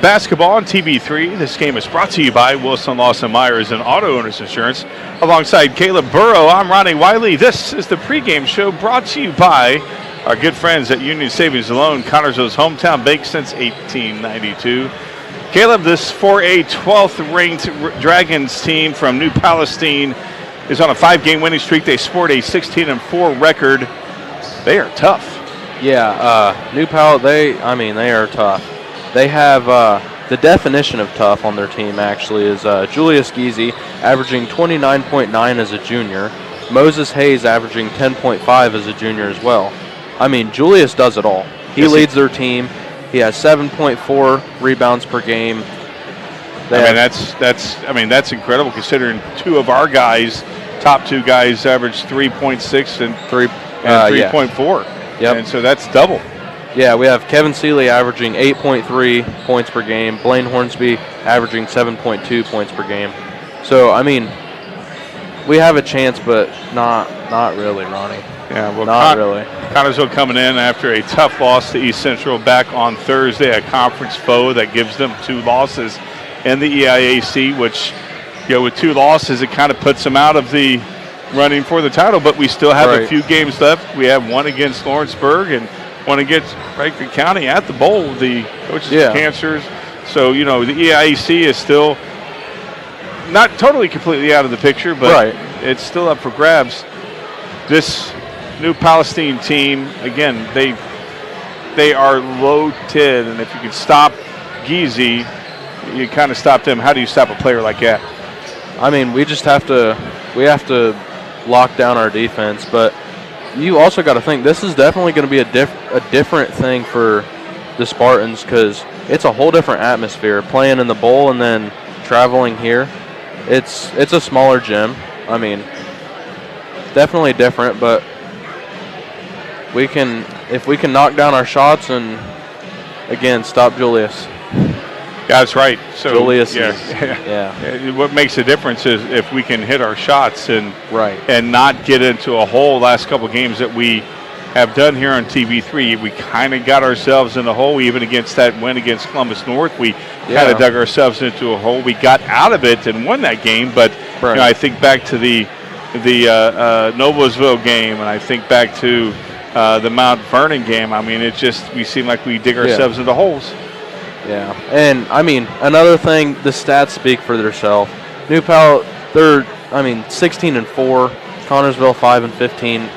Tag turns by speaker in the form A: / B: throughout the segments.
A: basketball on TV3. This game is brought to you by Wilson Lawson Myers and Auto Owners Insurance. Alongside Caleb Burrow, I'm Ronnie Wiley. This is the pregame show brought to you by our good friends at Union Savings and Loan, Connersville's hometown bank since 1892. Caleb, this 4A 12th ranked Dragons team from New Palestine is on a 5-game winning streak. They sport a 16-4 record. They are tough.
B: Yeah, New Pal, they are tough. They have the definition of tough on their team, actually, is Julius Giese averaging 29.9 as a junior. Moses Hayes averaging 10.5 as a junior as well. I mean, Julius does it all. He leads their team. He has 7.4 rebounds per game. That's incredible considering two of our guys, top two guys, average 3.6 and 3.4. Yep.
A: And so that's double.
B: Yeah, we have Kevin Seeley averaging 8.3 points per game. Blaine Hornsby averaging 7.2 points per game. So, I mean, we have a chance, but not really, Ronnie.
A: Yeah, well,
B: not really.
A: Connersville coming in after a tough loss to East Central back on Thursday, a conference foe that gives them 2 losses in the EIAC, which, with 2 losses, it kind of puts them out of the running for the title, but we still have a few games left. We have one against Lawrenceburg and one against Franklin County at the bowl, the coaches of cancers. So, the EIAC is still not totally completely out of the picture, but it's still up for grabs. This New Palestine team, again, they are loaded, and if you can stop Giese, you kind of stop them. How do you stop a player like that?
B: I mean, we have to lock down our defense, but you also got to think this is definitely going to be a different thing for the Spartans because it's a whole different atmosphere playing in the bowl and then traveling here. It's a smaller gym. I mean, definitely different, but if we can knock down our shots and again stop Julius.
A: Yeah, that's right. So
B: Julius
A: what makes a difference is if we can hit our shots and not get into a hole. Last couple games that we have done here on TV3, we kind of got ourselves in a hole. Even against that win against Columbus North, we kind of dug ourselves into a hole. We got out of it and won that game, but I think back to the Noblesville game, and I think back to the Mount Vernon game. I mean, we seem like we dig ourselves into holes.
B: Yeah, and I mean, another thing, the stats speak for themselves. New Pal, they're 16-4, Connersville 5-15.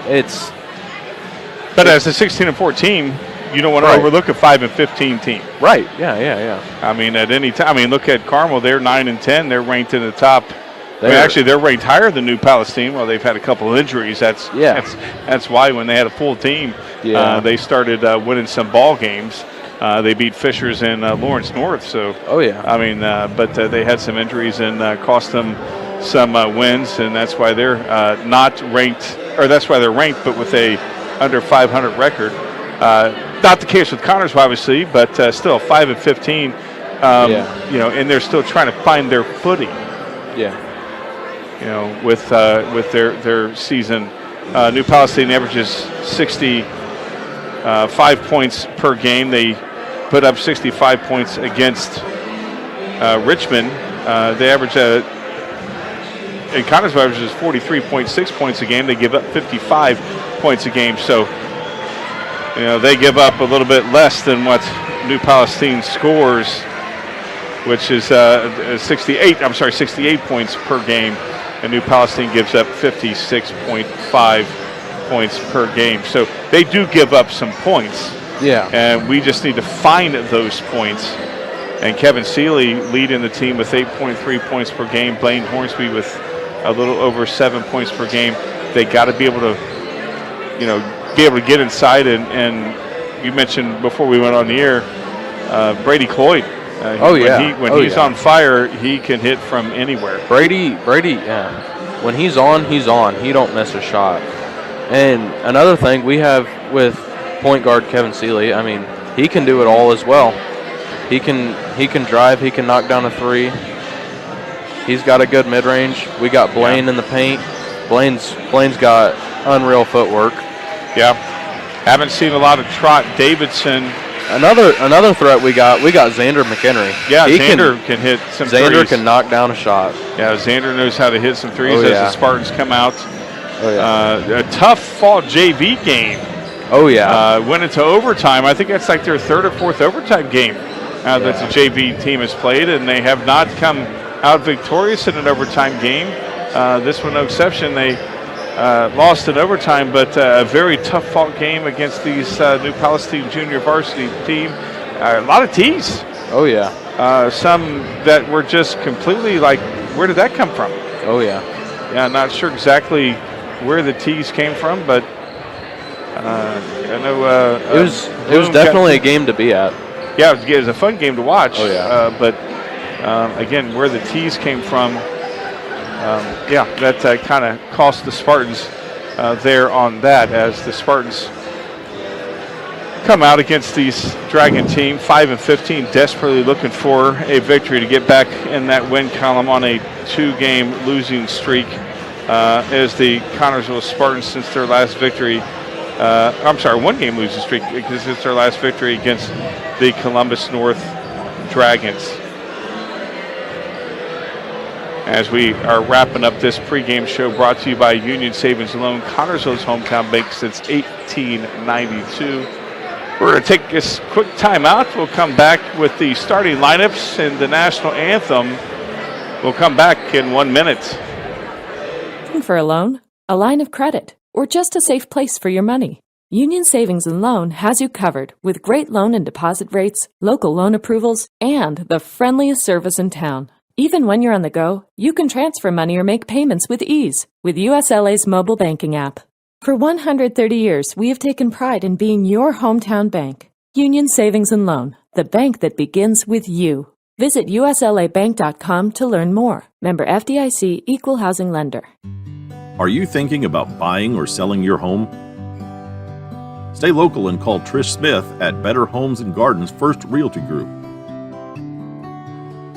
A: But as a 16-4 team, you don't want to overlook a 5-15 team.
B: Right. Yeah.
A: I mean, at any time. I mean, look at Carmel. They're 9-10. They're ranked in the top. Actually, they're ranked higher than New Palestine. Well, they've had a couple of injuries. That's why when they had a full team, they started winning some ball games. They beat Fishers and Lawrence North. So, I mean, but they had some injuries and cost them some wins, and that's why they're not ranked, or that's why they're ranked, but with a under 500 record. Not the case with Connersville, obviously, but still 5-15. And they're still trying to find their footing.
B: Yeah.
A: With their season. New Palestine averages 65 points per game. They put up 65 points against Richmond. They average and Connersville averages 43.6 points a game. They give up 55 points a game. So, they give up a little bit less than what New Palestine scores, which is 68 points per game. And New Palestine gives up 56.5 points per game. So they do give up some points.
B: Yeah.
A: And we just need to find those points. And Kevin Seeley leading the team with 8.3 points per game. Blaine Hornsby with a little over 7 points per game. They got to be able to, get inside. And you mentioned before we went on the air, Brady Cloyd. When he's on fire, he can hit from anywhere.
B: Brady, when he's on, he's on. He don't miss a shot. And another thing we have with point guard Kevin Seeley, I mean, he can do it all as well. He can drive, he can knock down a three. He's got a good mid-range. We got Blaine in the paint. Blaine's got unreal footwork.
A: Yeah. Haven't seen a lot of Trot Davidson
B: Another threat we got Xander McHenry.
A: Yeah, Xander can hit some threes.
B: Xander can knock down a shot.
A: Yeah, Xander knows how to hit some threes as the Spartans come out.
B: Oh, yeah.
A: A tough fall JV game.
B: Oh, yeah.
A: Went into overtime. I think that's like their third or fourth overtime game that the JV team has played, and they have not come out victorious in an overtime game. This one no exception. They lost in overtime, but a very tough fought game against these New Palestine junior varsity team. A lot of tees.
B: Oh, yeah.
A: Some that were just completely like, where did that come from?
B: Oh, yeah.
A: Yeah, not sure exactly where the tees came from, but I know
B: it was definitely a game to be at.
A: Yeah, it was a fun game to watch.
B: Oh, yeah.
A: But again, where the tees came from, that kind of cost the Spartans there on that, as the Spartans come out against these Dragon team, 5-15, desperately looking for a victory to get back in that win column on a 2-game losing streak. As the Connersville Spartans, since their last victory, 1-game losing streak, because it's their last victory against the Columbus North Dragons. As we are wrapping up this pregame show, brought to you by Union Savings and Loan, Connersville's hometown bank since 1892. We're going to take this quick timeout. We'll come back with the starting lineups and the national anthem. We'll come back in 1 minute.
C: Looking for a loan, a line of credit, or just a safe place for your money? Union Savings and Loan has you covered with great loan and deposit rates, local loan approvals, and the friendliest service in town. Even when you're on the go, you can transfer money or make payments with ease with USLA's mobile banking app. For 130 years, we have taken pride in being your hometown bank. Union Savings and Loan, the bank that begins with you. Visit uslabank.com to learn more. Member FDIC, Equal Housing Lender.
D: Are you thinking about buying or selling your home? Stay local and call Trish Smith at Better Homes and Gardens First Realty Group.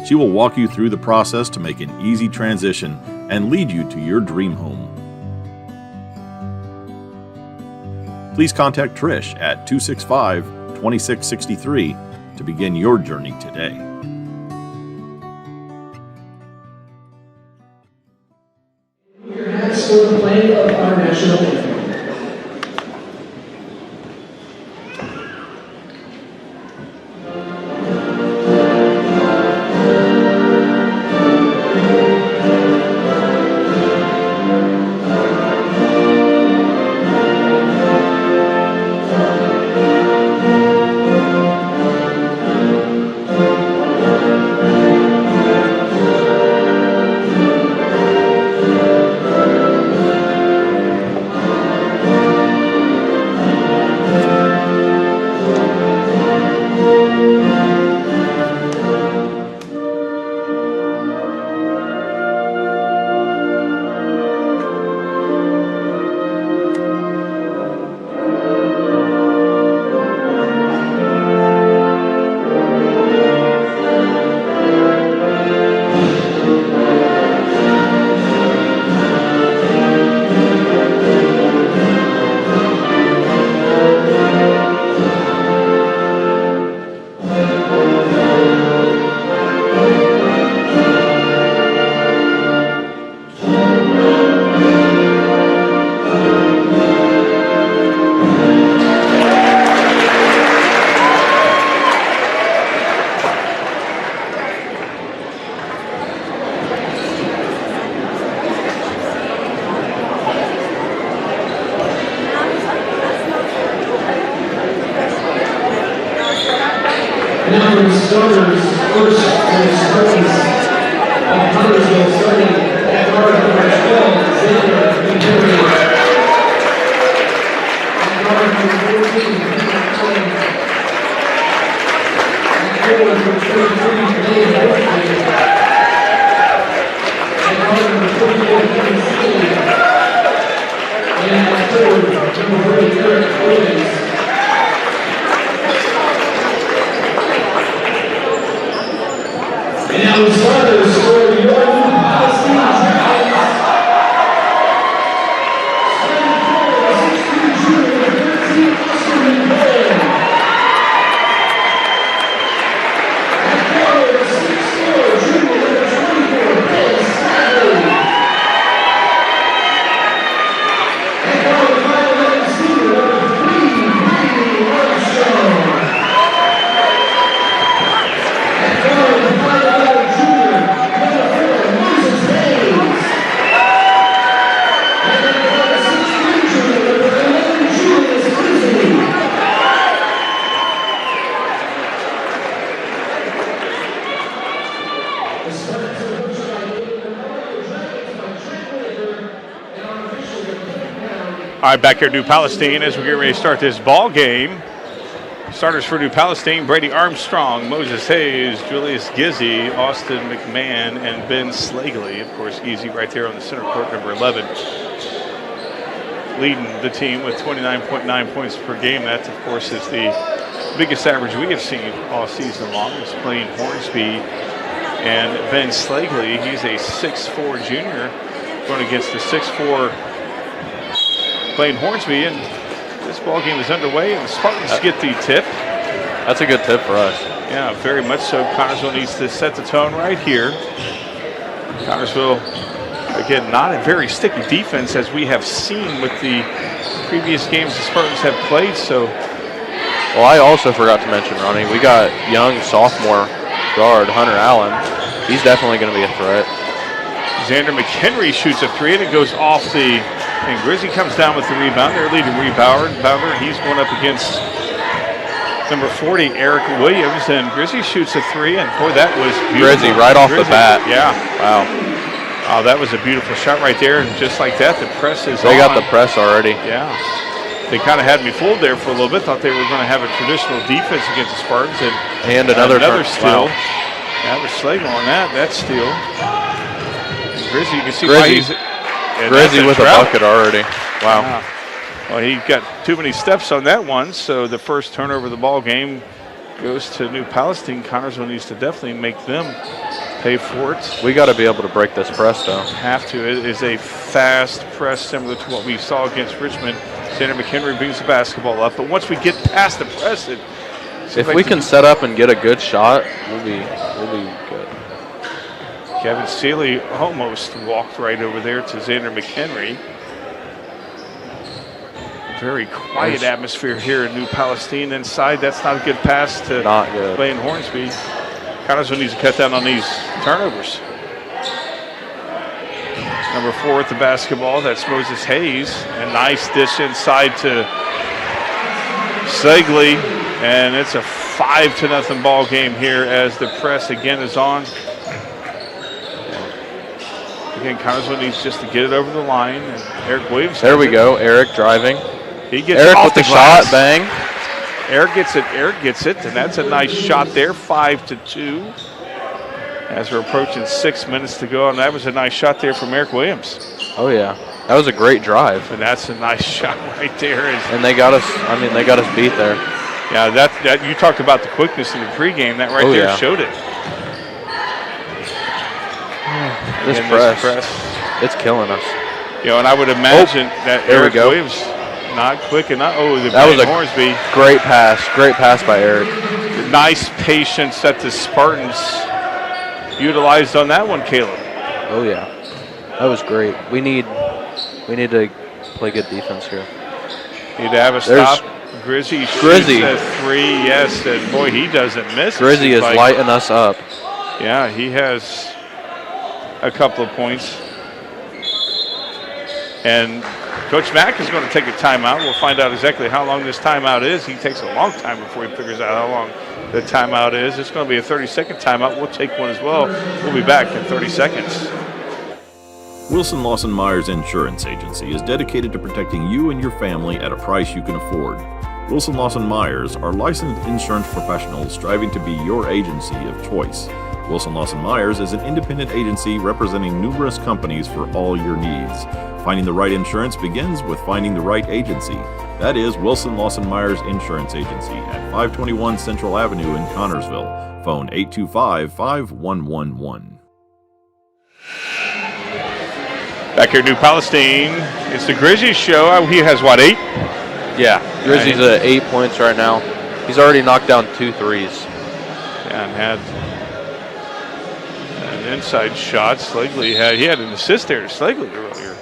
D: She will walk you through the process to make an easy transition and lead you to your dream home. Please contact Trish at 265-2663 to begin your journey today.
E: Your hats for the playing of our national anthem. Now the starters, first for the Spartans of Connersville, starting at guard number 12, Xander McHenry. At guard number 14, Peter Allen. At forward number 23, Dave Hortley. At guard number 44, Kevin Steele. And at forward number 30, Eric Williams. And now the starters for your New Palestine Dragons. Starting forward, 6'2" junior, 13, Austin McBain.
A: All right, back here at New Palestine as we get ready to start this ball game. Starters for New Palestine: Brady Armstrong, Moses Hayes, Julius Gizzy, Austin McMahon, and Ben Slagley. Of course, Gizzy right there on the center court, number 11, leading the team with 29.9 points per game. That, of course, is the biggest average we have seen all season long. He's playing Hornsby. And Ben Slagley, he's a 6'4 junior going against the 6'4 playing Hornsby. And this ball game is underway, and the Spartans get the tip.
B: That's a good tip for us.
A: Yeah, very much so. Connersville needs to set the tone right here. Connersville, again, not a very sticky defense as we have seen with the previous games the Spartans have played. So,
B: well, I also forgot to mention, Ronnie, we got young sophomore guard Hunter Allen. He's definitely going to be a threat.
A: Xander McHenry shoots a three, and it goes off the. And Grizzy comes down with the rebound. Their leading rebounder. He's going up against number 40, Eric Williams. And Grizzy shoots a three, and boy, that was beautiful.
B: Grizzy right off the bat.
A: Yeah.
B: Wow.
A: Oh, that was a beautiful shot right there. And just like that, the press is
B: They
A: on.
B: got the press already.
A: Yeah. They kind of had me fooled there for a little bit. Thought they were going to have a traditional defense against the Spartans.
B: And another
A: steal.
B: Wow.
A: That was Slagle on that steal. And Grizzy, you can see
B: Grizzy.
A: why he's...
B: Grizzy with a bucket already. Wow.
A: Yeah. Well, he got too many steps on that one, so the first turnover of the ball game goes to New Palestine. Connersville needs to definitely make them pay for it.
B: We got to be able to break this press, though.
A: Have to. It is a fast press similar to what we saw against Richmond. Xander McHenry brings the basketball up, but once we get past the press,
B: if we can set up and get a good shot, we'll be good.
A: Kevin Seeley almost walked right over there to Xander McHenry. Very quiet atmosphere here in New Palestine. Inside, that's not a good pass to Blaine Hornsby. Connersville needs to cut down on these turnovers. Number 4 at the basketball, that's Moses Hayes. A nice dish inside to Slagley. And it's a 5-0 ball game here as the press again is on. Again, Connersville needs just to get it over the line. And Eric Williams.
B: There we go. Eric driving.
A: He gets
B: Eric
A: off
B: with the
A: glass.
B: shot. Bang.
A: Eric gets it. And that's a nice shot there. 5-2. As we're approaching 6 minutes to go. And that was a nice shot there from Eric Williams.
B: Oh, yeah. That was a great drive.
A: And that's a nice shot right there.
B: And they got us, they got us beat there.
A: Yeah, that you talked about the quickness in the pregame. That right there showed it.
B: This press, it's killing us.
A: You know, and I would imagine that
B: there
A: Eric
B: we go.
A: Williams not quick enough. Oh,
B: that was a
A: Hornsby.
B: Great pass by Eric.
A: Nice patience that the Spartans utilized on that one, Caleb.
B: Oh yeah, that was great. We need to play good defense here.
A: Need to have a stop. Grizzy shoots a three. Yes, and boy, he doesn't miss.
B: Grizzy is lighting us up.
A: Yeah, he has a couple of points. And Coach Mack is going to take a timeout. We'll find out exactly how long this timeout is. He takes a long time before he figures out how long the timeout is. It's going to be a 30-second timeout. We'll take one as well. We'll be back in 30 seconds.
D: Wilson Lawson Myers Insurance Agency is dedicated to protecting you and your family at a price you can afford. Wilson Lawson Myers are licensed insurance professionals striving to be your agency of choice. Wilson Lawson Myers is an independent agency representing numerous companies for all your needs. Finding the right insurance begins with finding the right agency. That is Wilson Lawson Myers Insurance Agency at 521 Central Avenue in Connersville. Phone 825-5111.
A: Back here at New Palestine, it's the Grizzy show. He has what, 8?
B: Yeah, Grizzy's at 8 points right now. He's already knocked down 2 threes.
A: Yeah, and had an inside shot. Slagley had an assist there to Slagley earlier.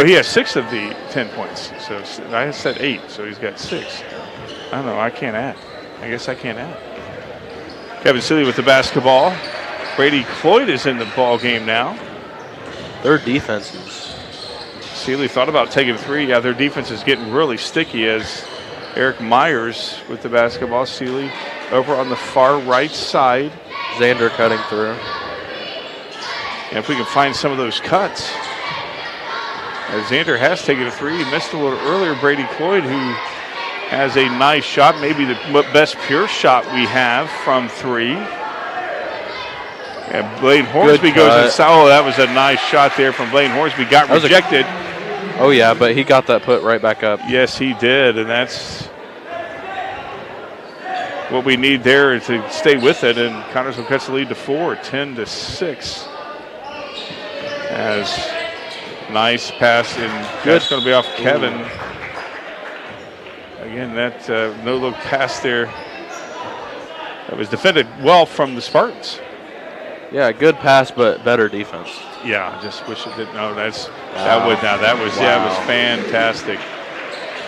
A: He has 6 of the 10 points. So I said 8, so he's got 6. I don't know, I can't add. I guess I can't add. Kevin Seeley with the basketball. Brady Cloyd is in the ball game now.
B: Their defense is...
A: Seeley thought about taking 3. Yeah, their defense is getting really sticky as Eric Myers with the basketball. Seeley over on the far right side.
B: Xander cutting through.
A: And if we can find some of those cuts. As Xander has taken a three. He missed a little earlier. Brady Cloyd, who has a nice shot, maybe the best pure shot we have from three. And Blaine Hornsby goes inside. Oh, that was a nice shot there from Blaine Hornsby. Got rejected.
B: Oh, yeah, but he got that put right back up.
A: Yes, he did, and that's what we need there to stay with it. And Connersville cuts the lead to 4, 10-6. As nice pass, and that's going to be off Kevin. Again, that no-look pass there. That was defended well from the Spartans.
B: Yeah, good pass, but better defense.
A: Yeah, I just wish it didn't. No, that was fantastic.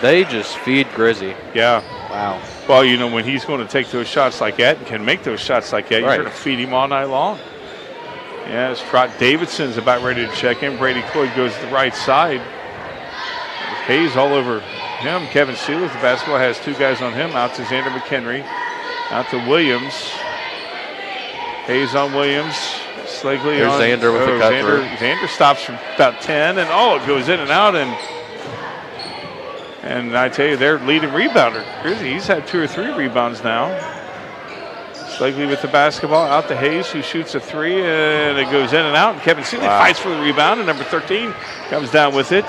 B: They just feed Grizzy.
A: Yeah.
B: Wow.
A: Well, you know, when he's going to take those shots like that and can make those shots like that, you're going to feed him all night long. Yeah, as Trot Davidson's about ready to check in. Brady Cloyd goes to the right side. Hayes all over him. Kevin Seeley with the basketball has two guys on him. Out to Xander McHenry. Out to Williams. Hayes on Williams. Slagley
B: There's
A: on
B: Xander with the cut through.
A: Xander stops from about 10, and it goes in and out. And I tell you, their leading rebounder. He's had 2 or 3 rebounds now. Slagley with the basketball, out to Hayes, who shoots a three, and it goes in and out. And Kevin Seeley fights for the rebound, and number 13 comes down with it.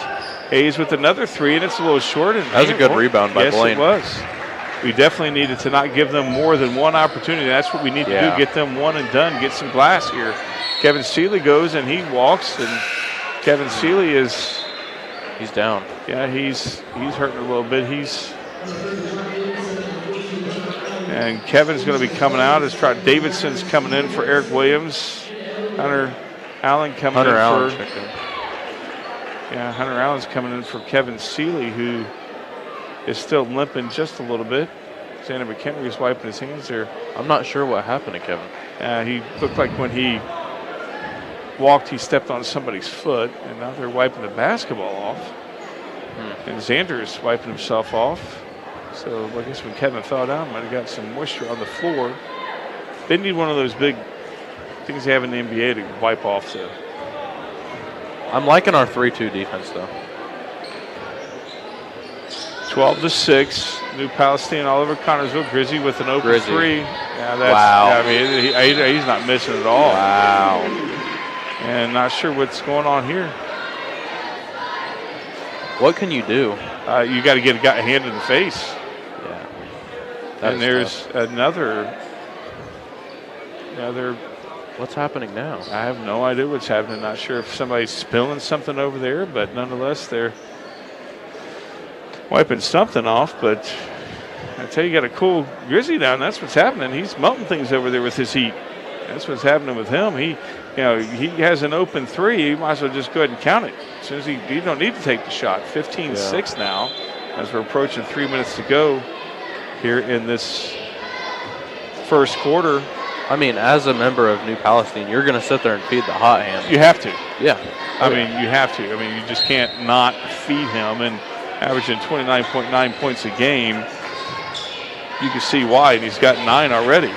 A: Hayes with another three, and it's a little short. And
B: that was a good rebound by Blaine.
A: Yes, it was. We definitely needed to not give them more than one opportunity. That's what we need to do, get them one and done, get some glass here. Kevin Seeley goes, and he walks, and Kevin Seeley is...
B: He's down.
A: Yeah, he's hurting a little bit. And Kevin's going to be coming out as Trot Davidson's coming in for Eric Williams. Hunter Allen coming in for... Yeah, Hunter Allen's coming in for Kevin Seeley, who is still limping just a little bit. Xander McHenry is wiping his hands there.
B: I'm not sure what happened to Kevin.
A: He looked like when he walked, he stepped on somebody's foot, and now they're wiping the basketball off. And Xander's wiping himself off. So I guess when Kevin fell down, might have got some moisture on the floor. They need one of those big things they have in the NBA to wipe off. So
B: I'm liking our 3-2 defense, though.
A: 12-6. New Palestine all over Connersville. Grizzy with an open three. Yeah, that's,
B: wow.
A: Yeah, I mean, he's not missing at all.
B: Wow.
A: And not sure what's going on here.
B: What can you do?
A: You got to get a hand in the face.
B: Yeah.
A: And there's another.
B: What's happening now?
A: I have no idea what's happening. Not sure if somebody's spilling something over there, but nonetheless, they're wiping something off. But I tell you, got a cool Grizzly down. That's what's happening. He's melting things over there with his heat. That's what's happening with him. He has an open three. You might as well just go ahead and count it. As soon as you don't need to take the shot. 15-6 now, as we're approaching 3 minutes to go here in this first quarter.
B: I mean, as a member of New Palestine, you're going to sit there and feed the hot hand.
A: You have to.
B: Yeah.
A: I mean, you have to. I mean, you just can't not feed him. And averaging 29.9 points a game, you can see why. And he's got 9 already,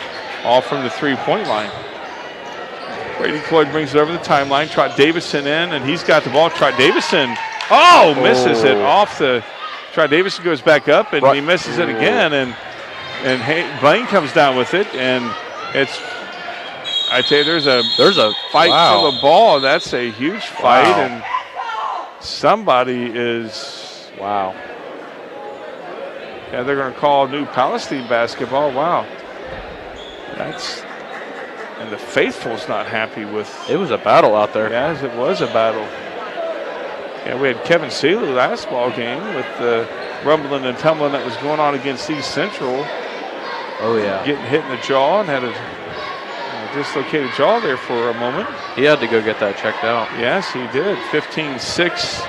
A: all from the three-point line. Brady Cloyd brings it over the timeline. Trot Davison in, and he's got the ball. Trot Davison, misses it off the. Trot Davison goes back up, and he misses it again. And Blaine comes down with it, and it's. I tell you, there's a fight for the ball. That's a huge fight, and somebody is.
B: Wow.
A: Yeah, they're going to call New Palestine basketball. Wow. And the faithful's not happy with.
B: It was a battle out there.
A: Yes, it was a battle. Yeah, we had Kevin Seeley last ball game with the rumbling and tumbling that was going on against East Central.
B: Oh, yeah.
A: Getting hit in the jaw and had a dislocated jaw there for a moment.
B: He had to go get that checked out.
A: Yes, he did. 15-6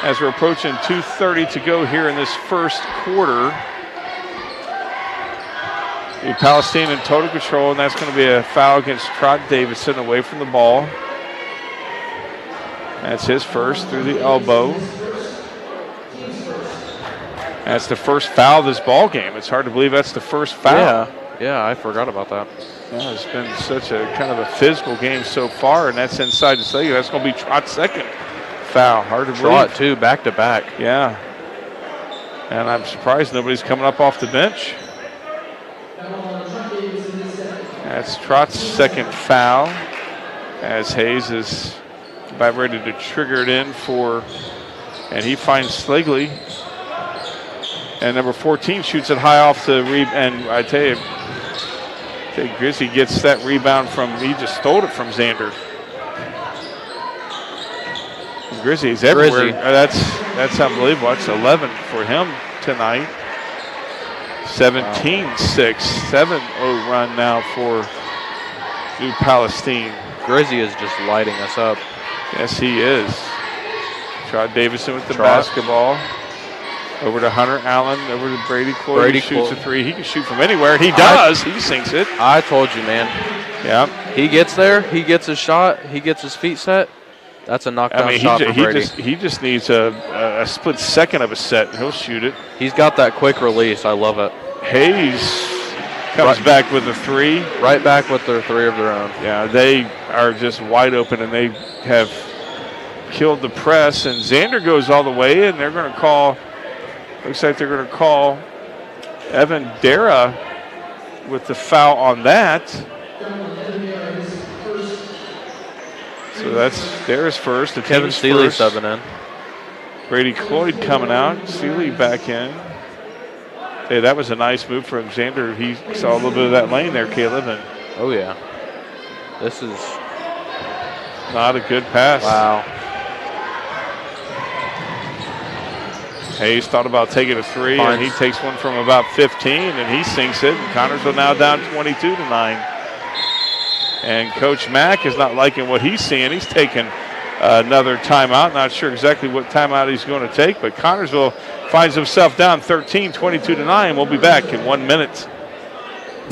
A: as we're approaching 2:30 to go here in this first quarter. Palestine in total control, and that's going to be a foul against Trot Davidson away from the ball. That's his first through the elbow. That's the first foul of this ball game. It's hard to believe that's the first foul.
B: Yeah, Yeah, I forgot about that.
A: Yeah, it's been such a kind of a physical game so far, and that's inside the stadium. That's going to be Trott's second foul. Hard to
B: Trott,
A: believe.
B: too, back to back.
A: Yeah. And I'm surprised nobody's coming up off the bench. That's Trott's second foul, as Hayes is about ready to trigger it in for, and he finds Sligley. And number 14 shoots it high off the and I tell you, Grizzly gets that rebound he just stole it from Xander. Grizzly's everywhere. That's unbelievable. That's 11 for him tonight. 17-6, 7-0 run now for New Palestine.
B: Grizzly is just lighting us up.
A: Yes, he is. Trot Davison with the basketball. Over to Hunter Allen, over to Brady Cloyd. He shoots a three. He can shoot from anywhere. He does. He sinks it.
B: I told you, man.
A: Yeah.
B: He gets there. He gets his shot. He gets his feet set. That's a knockdown shot for Brady.
A: He just needs a split second of a set. He'll shoot it.
B: He's got that quick release. I love it.
A: Hayes comes back with a three.
B: Right back with their three of their own.
A: Yeah, they are just wide open, and they have killed the press. And Xander goes all the way, and they're going to call. Looks like they're going to call Evan Dara with the foul on that. So that's Dara's first. The
B: Kevin Seeley subbing in.
A: Brady Cloyd coming out. Seeley back in. Hey, that was a nice move from Xander. He saw a little bit of that lane there, Caleb. And
B: oh, yeah. This is
A: not a good pass.
B: Wow.
A: Hayes thought about taking a three, and he takes one from about 15, and he sinks it. And Connersville now down 22-9. And Coach Mack is not liking what he's seeing. He's taking another timeout. Not sure exactly what timeout he's going to take, but Connersville finds himself down 13, 22-9. We'll be back in 1 minute.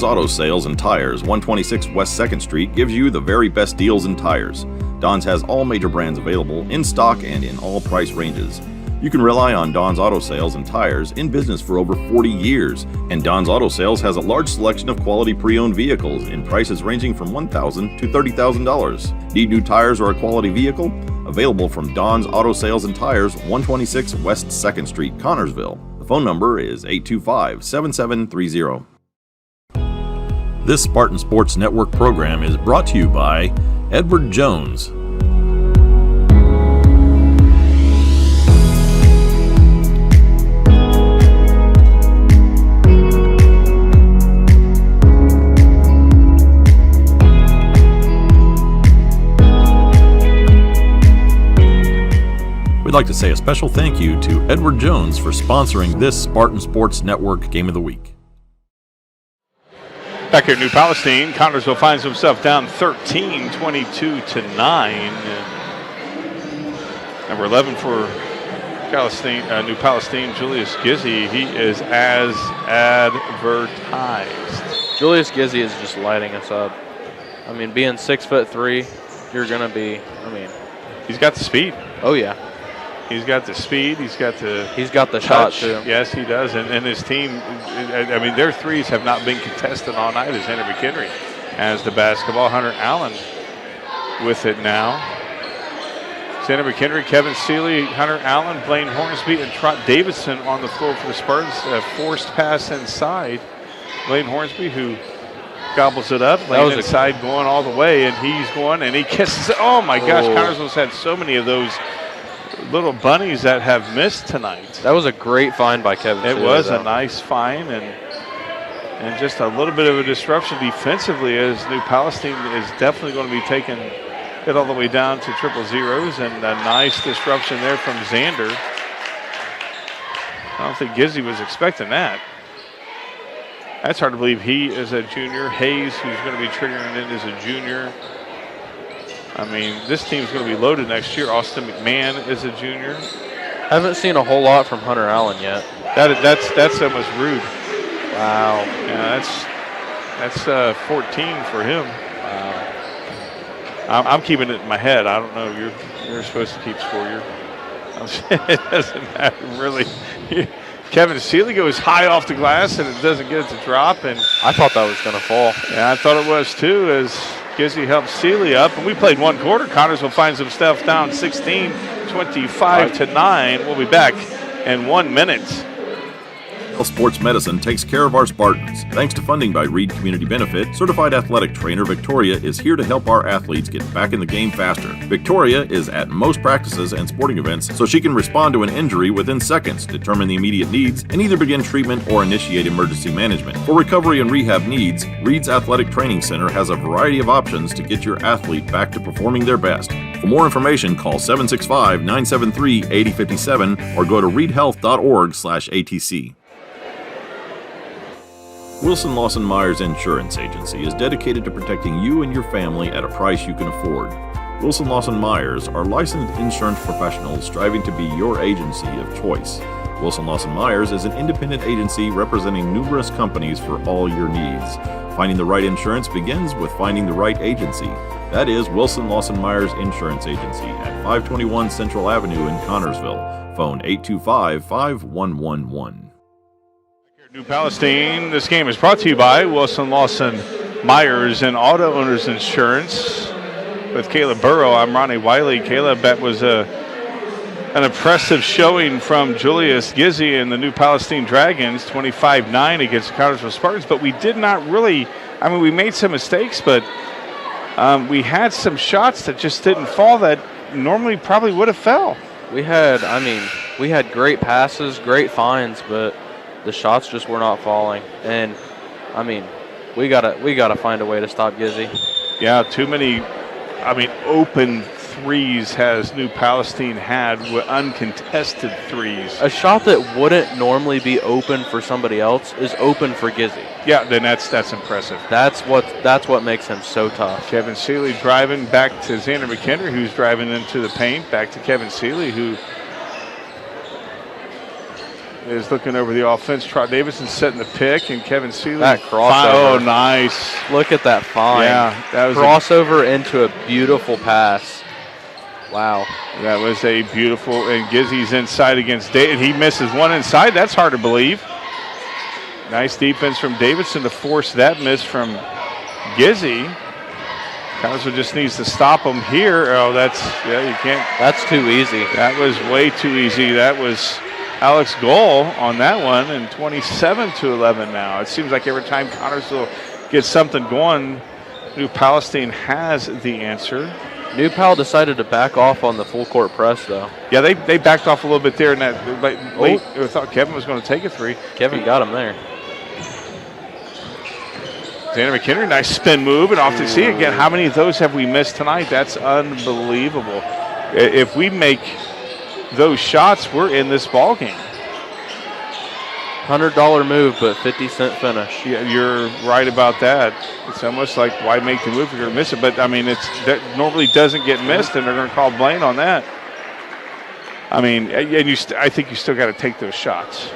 D: Auto Sales and Tires, 126 West 2nd Street, gives you the very best deals in tires. Don's has all major brands available in stock and in all price ranges. You can rely on Don's Auto Sales and Tires, in business for over 40 years. And Don's Auto Sales has a large selection of quality pre-owned vehicles in prices ranging from $1,000 to $30,000. Need new tires or a quality vehicle? Available from Don's Auto Sales and Tires, 126 West 2nd Street, Connersville. The phone number is 825-7730. This Spartan Sports Network program is brought to you by Edward Jones. We'd like to say a special thank you to Edward Jones for sponsoring this Spartan Sports Network Game of the Week.
A: Back here at New Palestine, Connersville finds himself down 13, 22-9. Number 11 for New Palestine, Julius Gizzi. He is as advertised.
B: Julius Gizzi is just lighting us up. I mean, being 6'3", you're going to be,
A: he's got the speed.
B: Oh, yeah.
A: He's got the speed. He's got the
B: shot, too.
A: Yes, he does. And his team, their threes have not been contested all night as Xander McHenry has the basketball. Hunter Allen with it now. Xander McHenry, Kevin Seeley, Hunter Allen, Blaine Hornsby, and Trot Davidson on the floor for the Spartans. A forced pass inside. Blaine Hornsby, who gobbles it up. Blaine inside going all the way, and he's going, and he kisses it. Oh, my gosh. Connersville's had so many of those little bunnies that have missed tonight.
B: That was a great find by Kevin.
A: It was a nice find, and just a little bit of a disruption defensively, as New Palestine is definitely going to be taking it all the way down to triple zeros, and a nice disruption there from Xander. I don't think Gizzi was expecting that. That's hard to believe. He is a junior. Hayes, who's going to be triggering in, is a junior. I mean, this team's going to be loaded next year. Austin McMahon is a junior.
B: Haven't seen a whole lot from Hunter Allen yet.
A: That's almost rude.
B: Wow.
A: Yeah, that's 14 for him.
B: Wow.
A: I'm keeping it in my head. I don't know. You're supposed to keep score. It doesn't matter really. Kevin Seeley goes high off the glass, and it doesn't get it to drop. And
B: I thought that was going to fall.
A: yeah, I thought it was too, as Gizzy helped Seeley up. And we played one quarter. Connorsville finds themselves down 16, 25-9. We'll be back in 1 minute.
D: Sports Medicine takes care of our Spartans. Thanks to funding by Reed Community Benefit, certified athletic trainer Victoria is here to help our athletes get back in the game faster. Victoria is at most practices and sporting events, so she can respond to an injury within seconds, determine the immediate needs, and either begin treatment or initiate emergency management. For recovery and rehab needs, Reed's Athletic Training Center has a variety of options to get your athlete back to performing their best. For more information, call 765-973-8057 or go to reedhealth.org/ATC. Wilson Lawson Myers Insurance Agency is dedicated to protecting you and your family at a price you can afford. Wilson Lawson Myers are licensed insurance professionals striving to be your agency of choice. Wilson Lawson Myers is an independent agency representing numerous companies for all your needs. Finding the right insurance begins with finding the right agency. That is Wilson Lawson Myers Insurance Agency at 521 Central Avenue in Connorsville. Phone 825-5111.
A: New Palestine. This game is brought to you by Wilson Lawson Myers and Auto Owners Insurance. With Caleb Burrow, I'm Ronnie Wiley. Caleb, that was an impressive showing from Julius Gizzy and the New Palestine Dragons, 25-9 against the Connorsville Spartans. But we did not really, we made some mistakes, but we had some shots that just didn't fall that normally probably would have fell.
B: We had great passes, great finds, but the shots just were not falling. And, we gotta find a way to stop Gizzy.
A: Yeah, too many, open threes has New Palestine had with uncontested threes.
B: A shot that wouldn't normally be open for somebody else is open for Gizzy.
A: Yeah, then that's impressive.
B: That's what makes him so tough.
A: Kevin Seeley driving back to Xander McKendry, who's driving into the paint. Back to Kevin Seeley, who is looking over the offense. Trot Davidson setting the pick, and Kevin Seeley.
B: That crossover.
A: Oh, nice.
B: Look at that find.
A: Yeah, that was
B: crossover into a beautiful pass. Wow.
A: That was a beautiful, and Gizzy's inside against David. He misses one inside. That's hard to believe. Nice defense from Davidson to force that miss from Gizzy. Connorsville just needs to stop him here. Oh, you can't.
B: That's too easy.
A: That was way too easy. That was Alex Goal on that one, and 27-11 now. It seems like every time Connorsville gets something going, New Palestine has the answer.
B: New Pal decided to back off on the full court press, though.
A: Yeah, they backed off a little bit there in that late. I thought Kevin was going to take a three.
B: Kevin got him there.
A: Xander McKendry, nice spin move, and off to see again. How many of those have we missed tonight? That's unbelievable. If we make those shots, we're in this ball game.
B: $100 move, but 50-cent finish.
A: Yeah, you're right about that. It's almost like, why make the move if you're going to miss it? But, that normally doesn't get missed, and they're going to call Blaine on that. I think you still got to take those shots.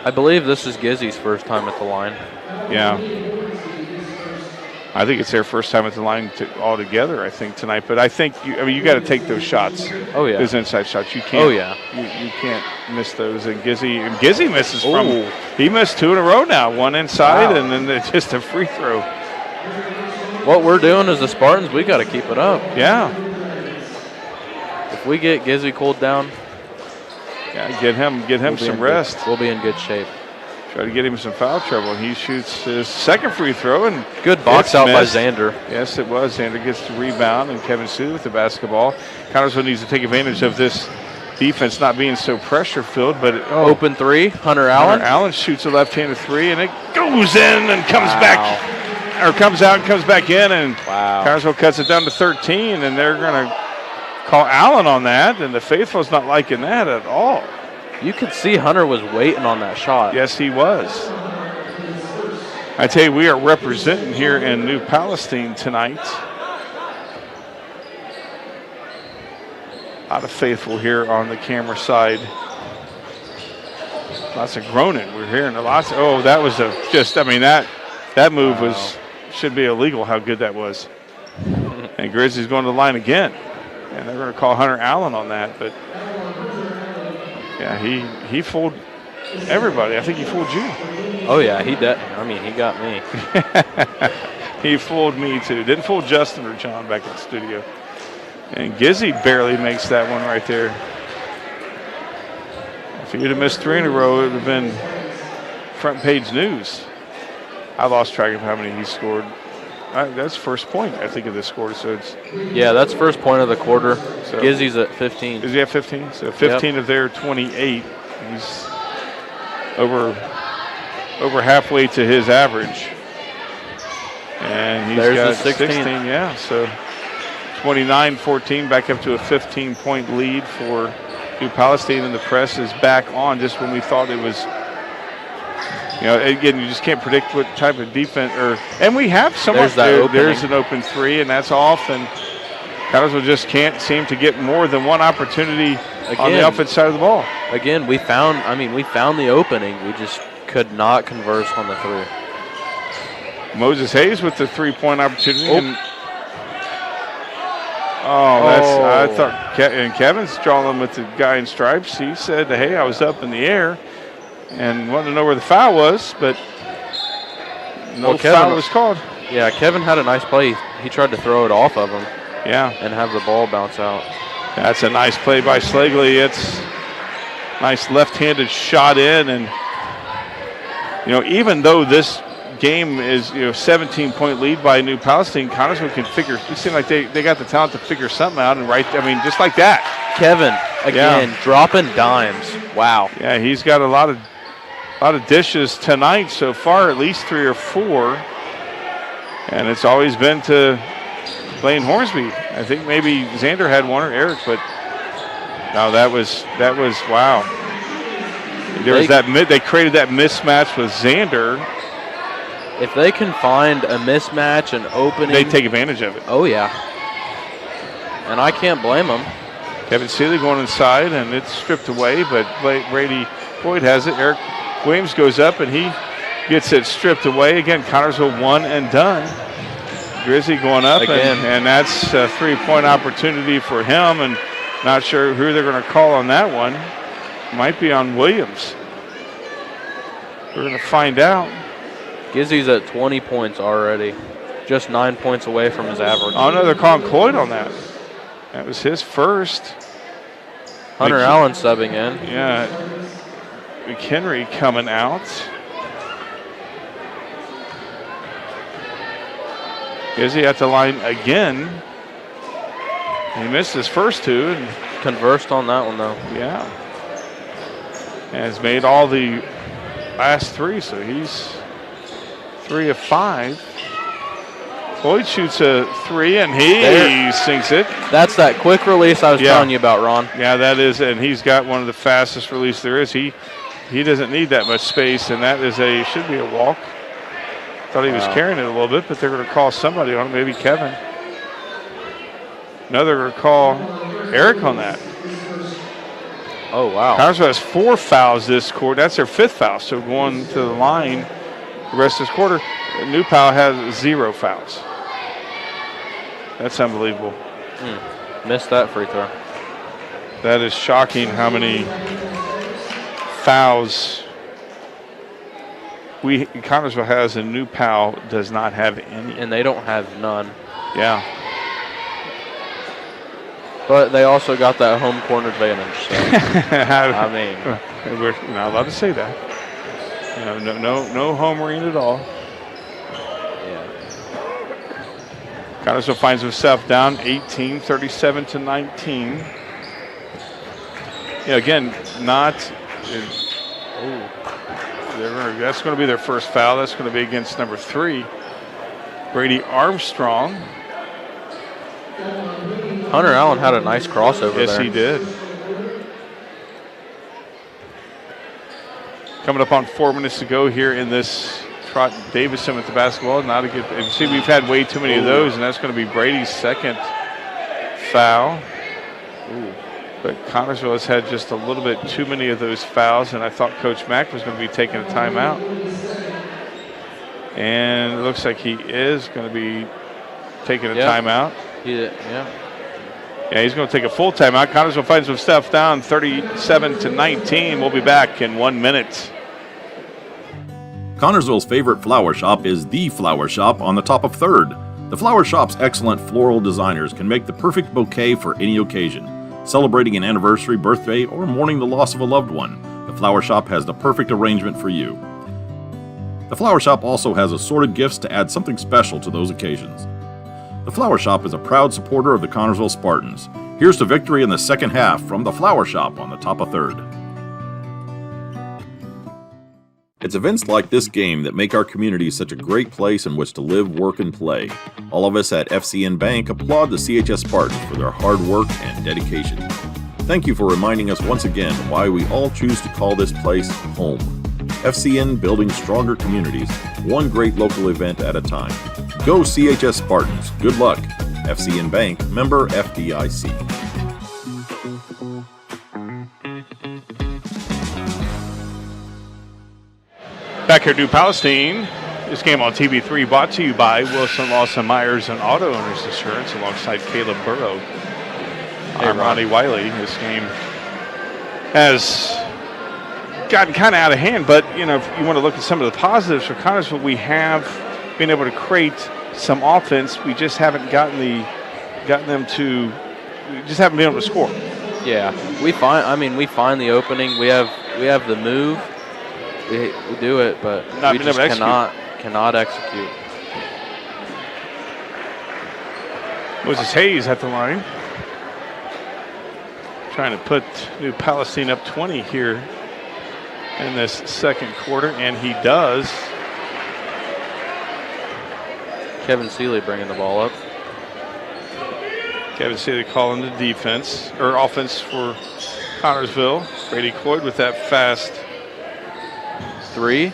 B: I believe this is Gizzy's first time at the line.
A: Yeah. I think it's their first time at the line altogether, I think, tonight. But I think, you got to take those shots.
B: Oh, yeah.
A: Those inside shots. You can't.
B: Oh, yeah.
A: You can't miss those. And Gizzy misses from. He missed two in a row now. One inside, and then just a free throw.
B: What we're doing as the Spartans, we got to keep it up.
A: Yeah.
B: If we get Gizzy cooled down,
A: get him some rest.
B: We'll be in good shape.
A: Try to get him some foul trouble. He shoots his second free throw, and
B: good box out by Xander.
A: Yes, it was. Xander gets the rebound, and Kevin Seeley with the basketball. Connorsville needs to take advantage of this defense not being so pressure-filled. But
B: open three, Hunter Allen.
A: Hunter Allen shoots a left-handed three, and it goes in and comes back, or comes out and comes back in, and Connorsville cuts it down to 13, and they're going to call Allen on that, and the Faithful's not liking that at all.
B: You could see Hunter was waiting on that shot.
A: Yes, he was. I tell you, we are representing here in New Palestine tonight. A lot of Faithful here on the camera side. Lots of groaning. We're hearing a lot. That was that move should be illegal. How good that was. And Grizzlies going to the line again, and they're going to call Hunter Allen on that, but. Yeah, he fooled everybody. I think he fooled you.
B: Oh, yeah, he got me.
A: He fooled me, too. Didn't fool Justin or John back in the studio. And Gizzy barely makes that one right there. If he'd have missed 3 in a row, it would have been front page news. I lost track of how many he scored. That's first point, I think, of this quarter. So it's
B: that's first point of the quarter.
A: So
B: Gizzy's at 15.
A: Is he at 15? So 15 of their 28. He's over halfway to his average. And he's
B: There's
A: got
B: the 16.
A: Yeah, so 29-14, back up to a 15-point lead for New Palestine, and the press is back on just when we thought it was. Again, you just can't predict what type of defense and we have someone. There's an open 3, and that's off, and Connersville just can't seem to get more than one opportunity on the offensive side of the ball.
B: Again, we found the opening. We just could not converse on the 3.
A: Moses Hayes with the 3-point opportunity. I thought, and Kevin's drawing with the guy in stripes. He said, hey, I was up in the air and wanted to know where the foul was, but foul was called.
B: Yeah, Kevin had a nice play. He tried to throw it off of him.
A: Yeah.
B: And have the ball bounce out.
A: That's a nice play by Slagley. It's nice left-handed shot in, and even though this game is 17-point lead by New Palestine, Connersville can figure. It seemed like they got the talent to figure something out, and just like that.
B: Kevin again dropping dimes. Wow.
A: Yeah, he's got a lot of dishes tonight so far, at least 3 or 4, and it's always been to Blaine Hornsby. I think maybe Xander had one or Eric, but no, that was wow. They created that mismatch with Xander.
B: If they can find a mismatch, an opening,
A: they take advantage of it.
B: Oh yeah, and I can't blame them.
A: Kevin Seeley going inside, and it's stripped away, but Brady Boyd has it. Eric Williams goes up, and he gets it stripped away. Again, Connersville one and done. Grizzly going up, and that's a 3-point opportunity for him, and not sure who they're going to call on that one. Might be on Williams. We're going to find out.
B: Gizzy's at 20 points already, just 9 points away from his average.
A: Oh, no, they're calling Cloyd on that. That was his first.
B: Hunter Allen subbing in.
A: Yeah. McHenry coming out. Gizzy at the line again. He missed his first 2. And
B: conversed on that one, though.
A: Yeah. And has made all the last 3, so he's 3 of 5. Floyd shoots a 3, and he sinks it.
B: That's that quick release I was telling you about, Ron.
A: Yeah, that is, and he's got one of the fastest release there is. He doesn't need that much space, and that is should be a walk. Thought he was carrying it a little bit, but they're going to call somebody on it, maybe Kevin. No, they're going to call Eric on that.
B: Oh, wow.
A: Connersville has 4 fouls this quarter. That's their 5th foul, so going to the line the rest of this quarter. New Pal has 0 fouls. That's unbelievable.
B: Missed that free throw.
A: That is shocking how many fouls Connersville has, and New Pal does not have any.
B: And they don't have none.
A: Yeah.
B: But they also got that home court advantage. So. I mean,
A: we're not allowed to say that. No homering at all.
B: Yeah.
A: Connersville finds himself down 18, 37-19. Yeah, again, that's going to be their first foul. That's going to be against number 3, Brady Armstrong.
B: Hunter Allen had a nice crossover there.
A: Yes, he did. Coming up on 4 minutes to go here in this Trot Davison with the basketball. Not a good. And see, we've had way too many of those, and that's going to be Brady's second foul. But Connersville has had just a little bit too many of those fouls, and I thought Coach Mack was going to be taking a timeout. And it looks like he is going to be taking a timeout.
B: Yeah.
A: Yeah, he's going to take a full timeout. Connorsville finds some stuff down 37-19. We'll be back in 1 minute.
D: Connorsville's favorite flower shop is The Flower Shop on the top of 3rd. The Flower Shop's excellent floral designers can make the perfect bouquet for any occasion. Celebrating an anniversary, birthday, or mourning the loss of a loved one, The Flower Shop has the perfect arrangement for you. The Flower Shop also has assorted gifts to add something special to those occasions. The Flower Shop is a proud supporter of the Connorsville Spartans. Here's to victory in the second half from The Flower Shop on the top of 3rd. It's events like this game that make our community such a great place in which to live, work, and play. All of us at FCN Bank applaud the CHS Spartans for their hard work and dedication. Thank you for reminding us once again why we all choose to call this place home. FCN, building stronger communities, one great local event at a time. Go CHS Spartans. Good luck. FCN Bank, member FDIC.
A: Back here at New Palestine. This game on TV3 brought to you by Wilson Lawson Myers and Auto Owners Insurance alongside Caleb Burrow. I'm Ronnie Wiley. This game has gotten kind of out of hand, but if you want to look at some of the positives for Connorsville, we have been able to create some offense. We just haven't gotten them to. We just haven't been able to score.
B: Yeah, we find the opening. We have the move. We do it, but we just cannot execute.
A: Moses Hayes at the line, trying to put New Palestine up 20 here in this second quarter, and he does.
B: Kevin Seeley bringing the ball up.
A: Kevin Seeley calling the defense or offense for Connorsville. Brady Cloyd with that fast
B: 3.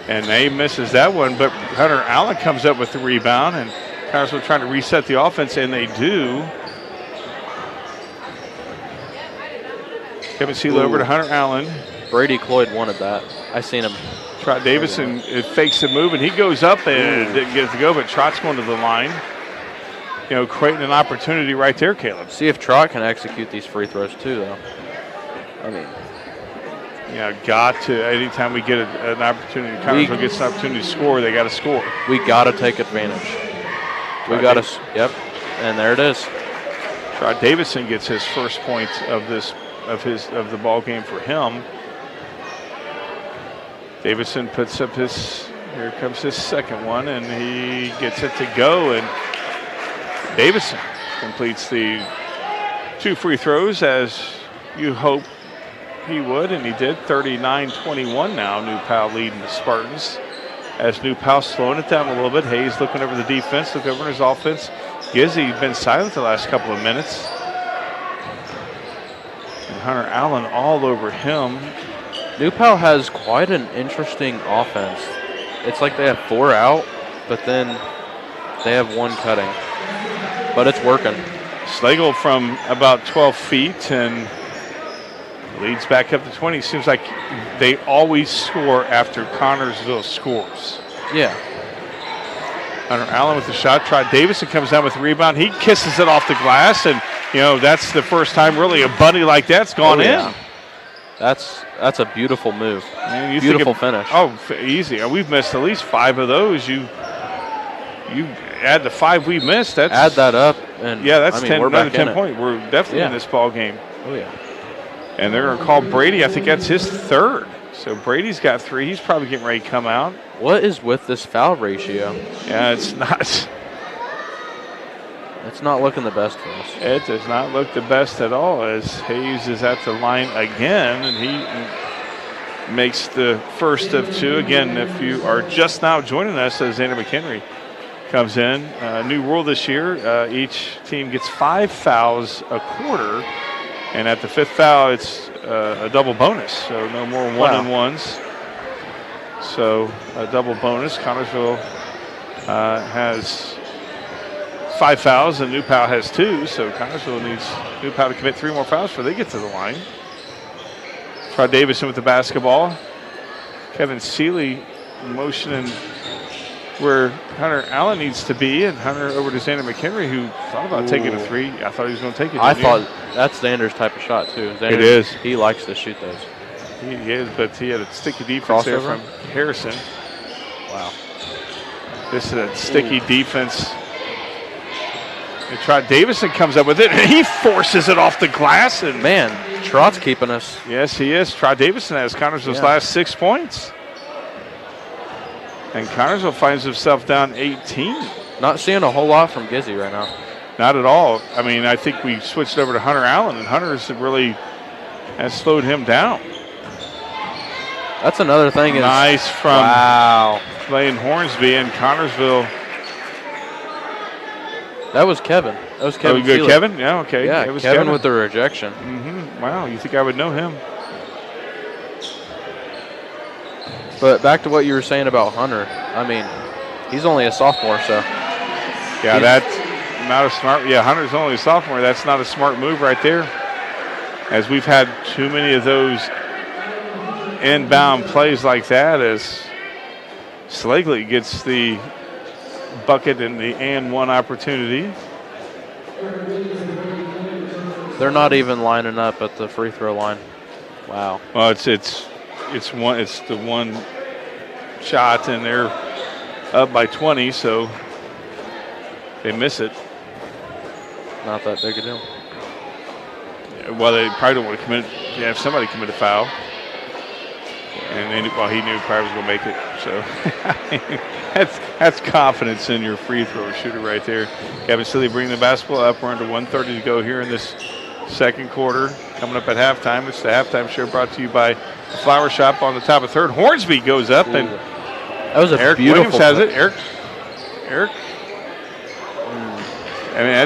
A: And they misses that one, but Hunter Allen comes up with the rebound, and Connorsville trying to reset the offense, and they do. Kevin Seeley over to Hunter Allen.
B: Brady Cloyd wanted that. I seen him.
A: Trot Davison fakes the move, and he goes up and didn't get it to go, but Trot's going to the line. Creating an opportunity right there, Caleb.
B: See if Trot can execute these free throws too, though.
A: Got to. Anytime we get an opportunity, Connorsville gets an opportunity to score, they got to score.
B: We got to take advantage. We got to. Yep. And there it is.
A: Trot Davison gets his first point of the ball game for him. Davison puts up here comes his second one, and he gets it to go, and Davison completes the 2 free throws as you hope he would, and he did. 39-21 now, New Pal leading the Spartans. As New Pal slowing it down a little bit. Hayes looking over the defense, looking over his offense. Gizzy been silent the last couple of minutes. And Hunter Allen all over him.
B: New Pal has quite an interesting offense. It's like they have 4 out, but then they have 1 cutting. But it's working.
A: Slagle from about 12 feet and leads back up to 20. Seems like they always score after Connorsville scores.
B: Yeah.
A: Hunter Allen with the shot. Trot Davison comes down with the rebound. He kisses it off the glass, and that's the first time really a bunny like that's gone in.
B: That's a beautiful move.
A: Man,
B: beautiful finish.
A: Oh, easy. We've missed at least 5 of those. You add the 5 we missed. Add that up, and that's 10. Another 10 points. We're definitely in this ball game.
B: Oh yeah.
A: And they're going to call Brady. I think that's his 3rd. So Brady's got 3. He's probably getting ready to come out.
B: What is with this foul ratio?
A: Yeah, it's not.
B: It's not looking the best for us.
A: It does not look the best at all as Hayes is at the line again, and he makes the first of 2. Again, if you are just now joining us, as Xander McHenry comes in. New rule this year, each team gets 5 fouls a quarter, and at the 5th foul, it's a double bonus, so no more one-and-ones. So a double bonus. Connorsville has 5 fouls, and New Pal has 2, so Connorsville needs New Pal to commit 3 more fouls before they get to the line. Trot Davison with the basketball. Kevin Seeley motioning where Hunter Allen needs to be, and Hunter over to Xander McHenry, who thought about taking a three. I thought he was going to take it.
B: I thought that's Xander's type of shot, too. Xander,
A: it is.
B: He likes to shoot those.
A: He is, but he had a sticky defense there from Harrison.
B: Wow.
A: This is a sticky defense. And Trot Davison comes up with it, and he forces it off the glass. And
B: man, Trot's keeping us.
A: Yes, he is. Trot Davison has Connersville's last 6 points. And Connersville finds himself down 18.
B: Not seeing a whole lot from Gizzy right now.
A: Not at all. I mean, I think we switched over to Hunter Allen, and Hunter's really has slowed him down.
B: That's another thing.
A: Nice from Blaine Hornsby and Connersville.
B: That was Kevin. That was Kevin.
A: Good, Kevin? Yeah, okay.
B: Yeah,
A: it was
B: Kevin with the rejection.
A: Wow, you think I would know him?
B: But back to what you were saying about Hunter. I mean, he's only a sophomore, so.
A: Yeah, that's not a smart. Yeah, Hunter's only a sophomore. That's not a smart move right there. As we've had too many of those inbound plays like that, as Slagley gets the bucket and the and one opportunity.
B: They're not even lining up at the free throw line. Wow.
A: Well, it's the one shot, and they're up by 20, so they miss it.
B: Not that big a deal.
A: Well, they probably don't want to commit. Yeah, if somebody commit a foul, and then, well, he knew probably was going to make it. So that's confidence in your free throw shooter right there. Kevin Seeley bringing the basketball up. We're under 1:30 to go here in this second quarter. Coming up at halftime. It's the halftime show brought to you by the Flower Shop on the top of third. Hornsby goes up, and
B: that was a
A: Eric
B: beautiful
A: Williams has it. Eric. I mean,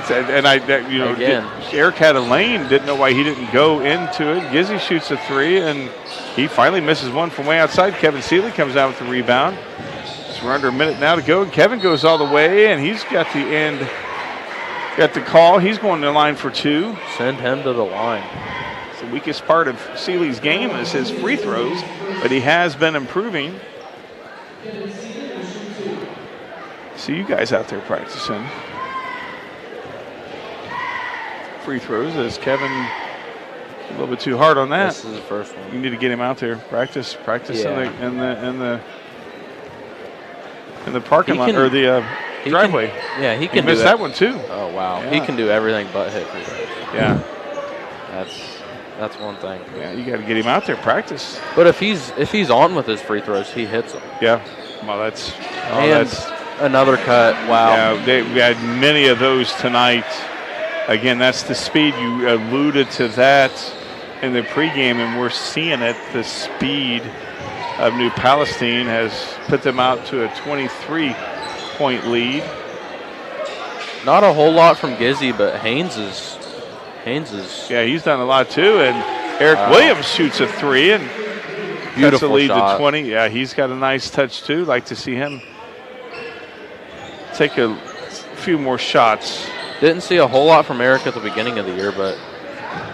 B: again.
A: Eric had a lane, didn't know why he didn't go into it. Gizzy shoots a three, and he finally misses one from way outside. Kevin Seeley comes out with the rebound. So we're under a minute now to go, and Kevin goes all the way, and he's got the end, got the call. He's going to the line for two.
B: Send him to the line.
A: It's the weakest part of Seeley's game is his free throws, but he has been improving. See you guys out there practicing free throws. As Kevin a little bit too hard on that.
B: This is the first one.
A: You need to get him out there. Practice in the parking lot or the driveway.
B: He can
A: miss that one too.
B: Oh wow,
A: yeah.
B: He can do everything but hit free throws.
A: Yeah,
B: that's one thing.
A: Yeah, you got to get him out there. Practice.
B: But if he's on with his free throws, he hits them.
A: Yeah. Well, that's
B: another cut. Wow.
A: Yeah, we had many of those tonight. Again, that's the speed. You alluded to that in the pregame, and we're seeing it. The speed of New Palestine has put them out to a 23-point lead.
B: Not a whole lot from Gizzy, but Haynes is.
A: Yeah, he's done a lot too. And Eric Williams shoots a three and cuts the lead to 20. Yeah, he's got a nice touch too. Like to see him take a few more shots.
B: Didn't see a whole lot from Eric at the beginning of the year, but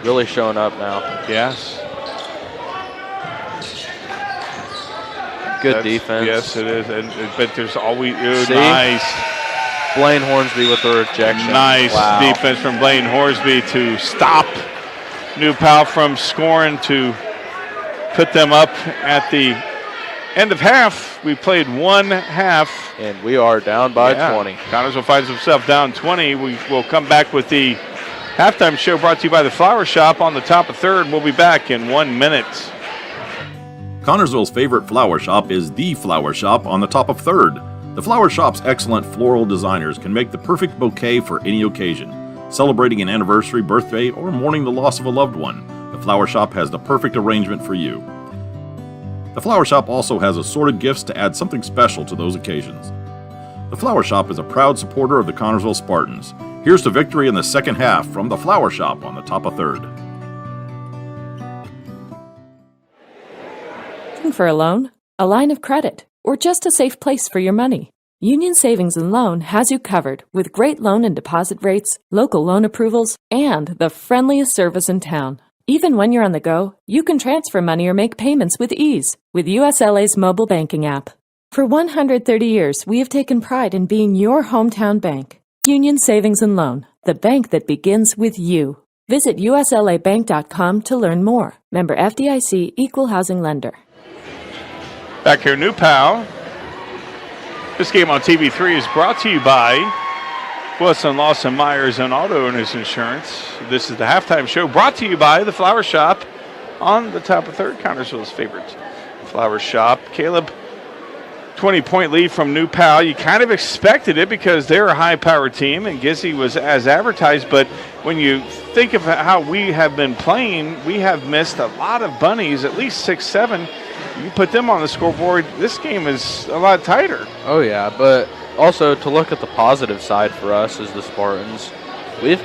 B: really showing up now.
A: Yes.
B: Good defense.
A: Yes, it is. But there's always nice.
B: Blaine Hornsby with the rejection.
A: Nice defense from Blaine Hornsby to stop New Pal from scoring, to put them up at the end of half. We played one half.
B: And we are down by 20.
A: Connersville finds himself down 20. We will come back with the halftime show brought to you by the Flower Shop on the top of third. We'll be back in 1 minute.
D: Connersville's favorite flower shop is The Flower Shop on the top of third. The Flower Shop's excellent floral designers can make the perfect bouquet for any occasion. Celebrating an anniversary, birthday, or mourning the loss of a loved one, the Flower Shop has the perfect arrangement for you. The Flower Shop also has assorted gifts to add something special to those occasions. The Flower Shop is a proud supporter of the Connersville Spartans. Here's to victory in the second half from the Flower Shop on the top of third.
C: Looking for a loan, a line of credit, or just a safe place for your money? Union Savings and Loan has you covered with great loan and deposit rates, local loan approvals, and the friendliest service in town. Even when you're on the go, you can transfer money or make payments with ease with USLA's mobile banking app. For 130 years, we have taken pride in being your hometown bank. Union Savings and Loan, the bank that begins with you. Visit uslabank.com to learn more. Member FDIC, Equal Housing Lender.
A: Back here, New Pal. This game on TV3 is brought to you by Wilson Lawson Myers and Auto Owners Insurance. This is the halftime show brought to you by the Flower Shop on the top of third, Connersville's favorite flower shop. Caleb, 20-point lead from New Pal. You kind of expected it because they're a high-powered team, and Gizzy was as advertised. But when you think of how we have been playing, we have missed a lot of bunnies, at least 6-7. You put them on the scoreboard, this game is a lot tighter.
B: Oh, yeah, but also to look at the positive side for us as the Spartans, we've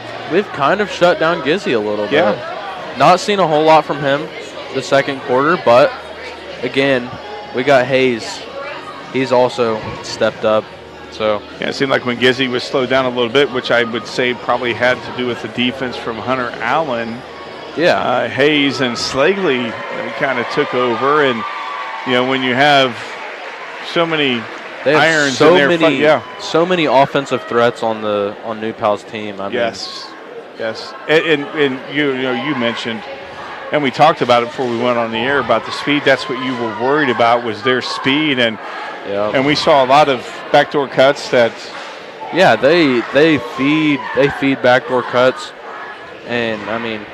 B: kind of shut down Gizzy a little bit.
A: Yeah.
B: Not seen a whole lot from him the second quarter, but again, we got Hayes. He's also stepped up. So
A: yeah, it seemed like when Gizzy was slowed down a little bit, which I would say probably had to do with the defense from Hunter Allen.
B: Yeah,
A: Hayes and Slagley kind of took over, and you know when you have so many
B: they have
A: irons
B: so
A: in there,
B: so many offensive threats on New Pal's team. I mean,
A: yes, and you mentioned, and we talked about it before we went on the air about the speed. That's what you were worried about, was their speed, and we saw a lot of backdoor cuts that.
B: Yeah, they feed backdoor cuts, and I mean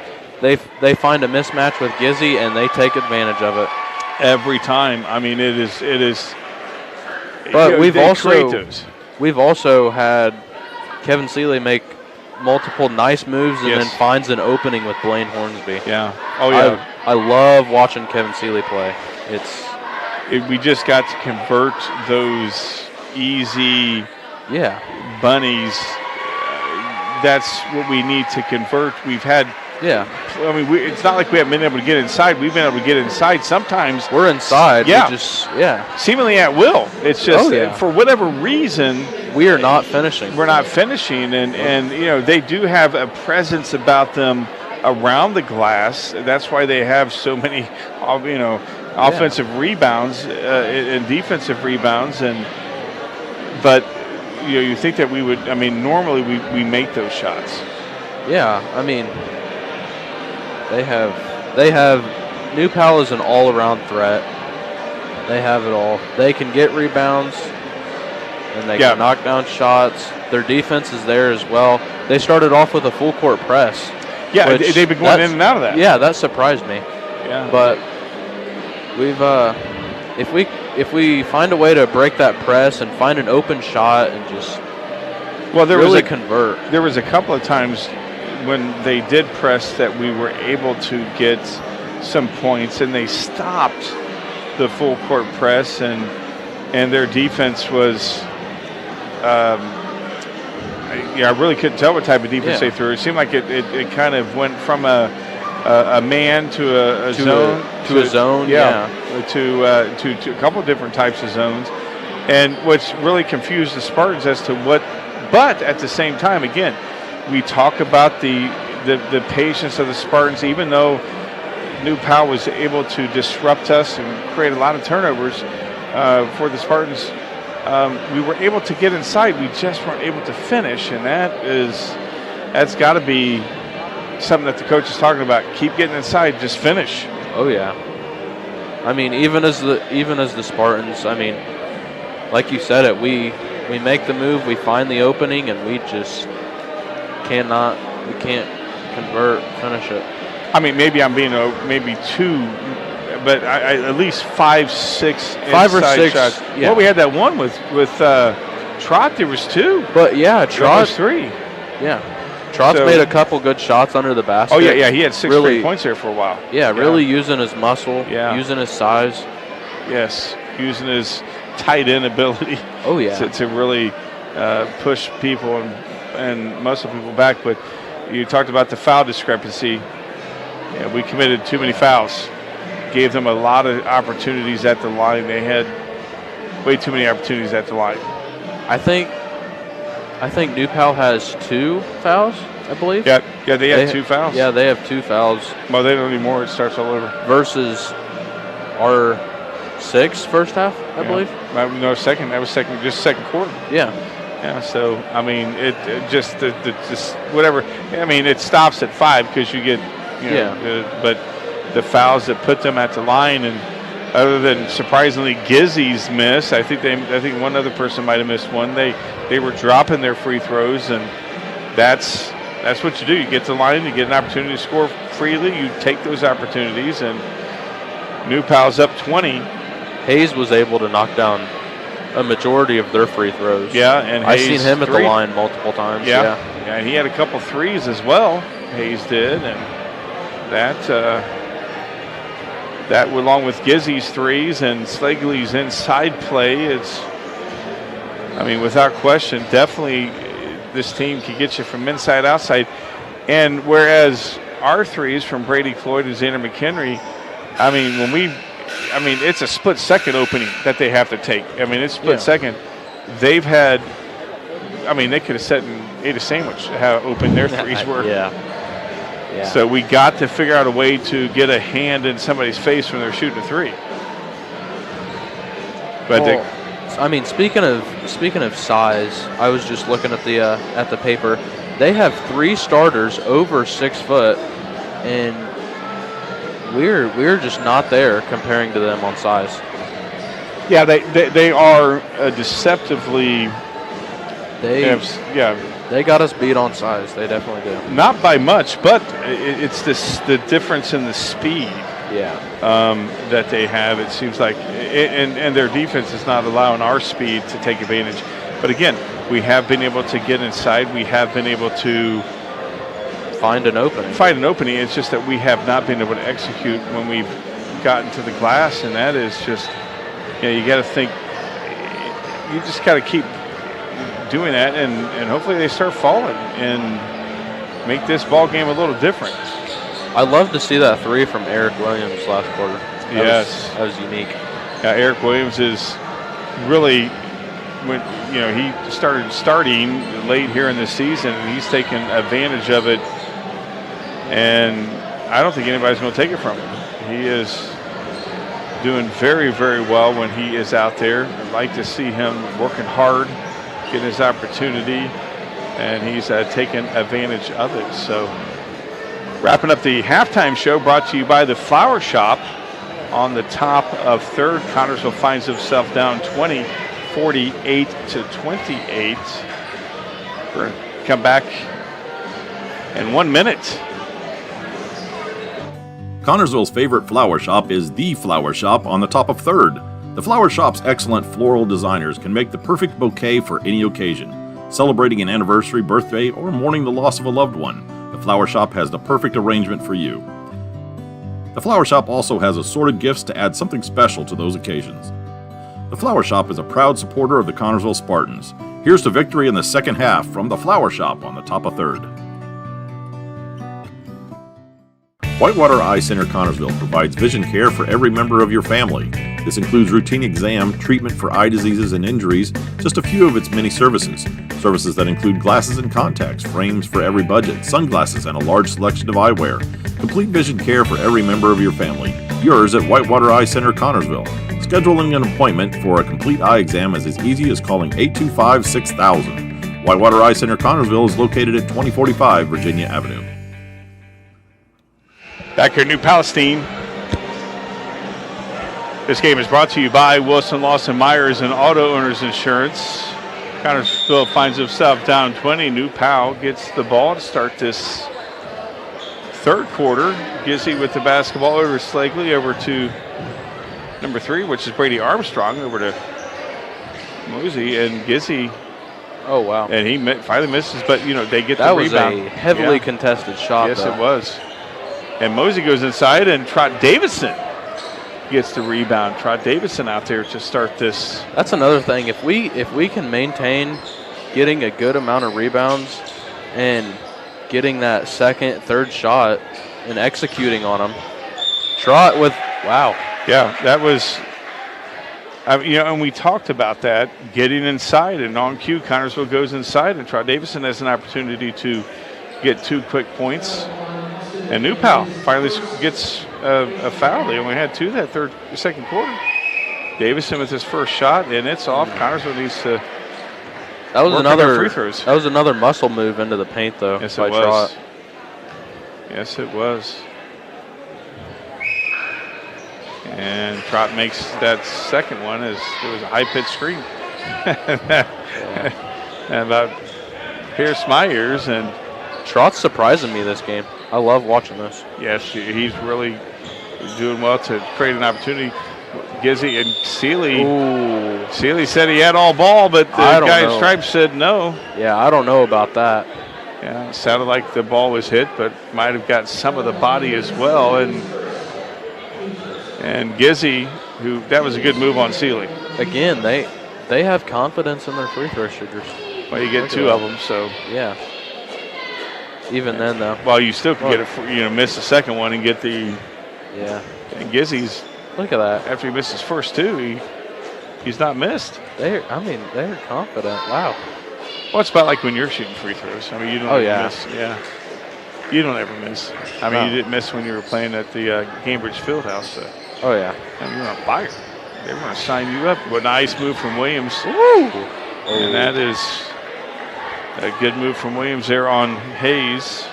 B: they find a mismatch with Gizzy and they take advantage of it
A: every time. I mean it is.
B: But we've also had Kevin Seeley make multiple nice moves and then finds an opening with Blaine Hornsby.
A: Yeah. Oh yeah.
B: I love watching Kevin Seeley play.
A: We just got to convert those easy bunnies. That's what we need to convert. We've had.
B: Yeah.
A: I mean, it's not like we haven't been able to get inside. We've been able to get inside sometimes.
B: We're inside.
A: Yeah. Seemingly at will. It's just for whatever reason.
B: We are not finishing.
A: We're not finishing. And they do have a presence about them around the glass. That's why they have so many, offensive rebounds and defensive rebounds. But you think that we would, normally we make those shots.
B: Yeah, I mean, they have New Pal is an all-around threat. They have it all. They can get rebounds, and they can knock down shots. Their defense is there as well. They started off with a full-court press.
A: Yeah, they've been going in and out of that.
B: Yeah, that surprised me.
A: Yeah,
B: but we've if we find a way to break that press and find an open shot and just convert.
A: There was a couple of times when they did press that we were able to get some points, and they stopped the full court press, and their defense was I really couldn't tell what type of defense they threw. It seemed like it kind of went from a man to a zone
B: to a zone
A: to a couple of different types of zones, and which really confused the Spartans as to what. But at the same time, again, we talk about the patience of the Spartans. Even though New Pal was able to disrupt us and create a lot of turnovers for the Spartans, we were able to get inside. We just weren't able to finish, and that's got to be something that the coach is talking about. Keep getting inside, just finish.
B: Oh yeah. I mean, even as the Spartans, I mean, like you said it, we make the move, we find the opening, and we just can't convert, finish it.
A: I mean, maybe I'm being maybe two, but I at least 5, 6
B: 5 or 6
A: shots.
B: Yeah.
A: Well, we had that one with Trot. There was 2.
B: But yeah, Trot
A: was 3.
B: Yeah, Trot's made a couple good shots under the basket.
A: Oh yeah, he had 6 straight points there for a while.
B: Yeah, really using his muscle, using his size.
A: Yes, using his tight end ability.
B: Oh yeah,
A: to really push people and muscle people back. But you talked about the foul discrepancy. Yeah, we committed too many fouls. Gave them a lot of opportunities at the line. They had way too many opportunities at the line.
B: I think New Pal has 2 fouls, I believe.
A: Yeah, they had 2 fouls.
B: Yeah, they have 2 fouls.
A: Well, they don't anymore. It starts all over.
B: Versus our 6 first half, I believe.
A: No, second. That was second quarter.
B: Yeah.
A: Yeah. So I mean, it just whatever. I mean, it stops at 5 because you get but the fouls that put them at the line, and other than surprisingly Gizzy's miss, I think one other person might have missed one. They were dropping their free throws, and that's what you do. You get to the line, you get an opportunity to score freely. You take those opportunities, and New Pal's up 20.
B: Hayes was able to knock down a majority of their free throws.
A: Yeah, and
B: I've
A: Hayes
B: seen him at the line multiple times.
A: Yeah, he had a couple threes as well. Hayes did, and that along with Gizzy's threes and Slagley's inside play, without question, definitely this team can get you from inside outside. And whereas our threes from Brady Cloyd and Xander McHenry, it's a split second opening that they have to take. It's split second. They've had, they could have sat and ate a sandwich how open their threes were.
B: Yeah.
A: So we got to figure out a way to get a hand in somebody's face when they're shooting a three. But
B: speaking of size, I was just looking at the paper. They have 3 starters over 6 foot, and we're just not there comparing to them on size.
A: Yeah, they are deceptively.
B: They got us beat on size. They definitely do.
A: Not by much, but it's the difference in the speed. That they have. It seems like, and their defense is not allowing our speed to take advantage. But again, we have been able to get inside. We have been able to
B: find an opening. It's just that we have not been able to execute when we've gotten to the glass, and that is just, you got to think. You just got to keep doing that, and hopefully they start falling and make this ball game a little different. I love to see that 3 from Eric Williams last quarter. That was unique.
A: Yeah, Eric Williams is really, when he starting late here in the season, and he's taken advantage of it, and I don't think anybody's going to take it from him. He is doing very, very well when he is out there. I'd like to see him working hard, getting his opportunity, and he's taken advantage of it. So wrapping up the halftime show, brought to you by the Flower Shop. On the top of third, Connersville finds himself down 20, 48 to 28. We're going to come back in 1 minute.
D: Connersville's favorite flower shop is The Flower Shop on the top of third. The Flower Shop's excellent floral designers can make the perfect bouquet for any occasion. Celebrating an anniversary, birthday, or mourning the loss of a loved one, The Flower Shop has the perfect arrangement for you. The Flower Shop also has assorted gifts to add something special to those occasions. The Flower Shop is a proud supporter of the Connersville Spartans. Here's to victory in the second half from The Flower Shop on the top of third. Whitewater Eye Center Connersville provides vision care for every member of your family. This includes routine exam, treatment for eye diseases and injuries, just a few of its many services. Services that include glasses and contacts, frames for every budget, sunglasses, and a large selection of eyewear. Complete vision care for every member of your family. Yours at Whitewater Eye Center Connersville. Scheduling an appointment for a complete eye exam is as easy as calling 825-6000. Whitewater Eye Center Connersville is located at 2045 Virginia Avenue.
A: Back here in New Palestine. This game is brought to you by Wilson Lawson Myers and Auto Owners Insurance. Connersville finds himself down 20. New Pal gets the ball to start this third quarter. Gizzy with the basketball over Slagley, over to number 3, which is Brady Armstrong, over to Mosey, and Gizzy.
B: Oh, wow.
A: And he finally misses, but, they get
B: the
A: rebound.
B: That was a heavily contested shot,
A: Yes,
B: though.
A: It was. And Mosey goes inside, and Trot Davison gets the rebound. Trot Davison out there to start this.
B: That's another thing. If we can maintain getting a good amount of rebounds and getting that second, third shot and executing on them, Trot with, wow.
A: Yeah, that was, and we talked about that, getting inside, and on cue, Connersville goes inside, and Trot Davison has an opportunity to get 2 quick points. And New Pal finally gets a foul. They only had 2 that second quarter. Davison with his first shot, and it's off. Connersville needs to
B: That was
A: work on their
B: another
A: free throws.
B: That was another muscle move into the paint, though.
A: Yes,
B: by
A: it was.
B: Trot.
A: Yes, it was. And Trot makes that second one as there was a high-pitched scream. And about pierced my ears. And
B: Trot's surprising me this game. I love watching this.
A: yes, he's really doing well to create an opportunity. Gizzy and Sealy.
B: Ooh.
A: Sealy said he had all ball, but the
B: I don't
A: guy in
B: know.
A: stripes said no.
B: Yeah, I don't know about that.
A: Yeah, it sounded like the ball was hit, but might have got some of the body as well. And Gizzy, that was a good move on Sealy.
B: Again, they have confidence in their free throw shooters.
A: Well, you get two of them, so.
B: Yeah. Even then, though.
A: Well, you still can get miss the second one and get the.
B: Yeah.
A: And Gizzy's,
B: Look at that.
A: after he missed his first two, he's not missed.
B: They're confident. Wow.
A: Well, it's about like when you're shooting free throws. I mean, you don't
B: Oh,
A: ever
B: yeah.
A: miss. Yeah. You don't ever miss. I mean,
B: No.
A: you didn't miss when you were playing at the Cambridge Fieldhouse. So.
B: Oh, yeah.
A: I mean, you're on fire. They were going to sign you up. But nice move from Williams.
B: Woo!
A: And that is a good move from Williams there on Hayes.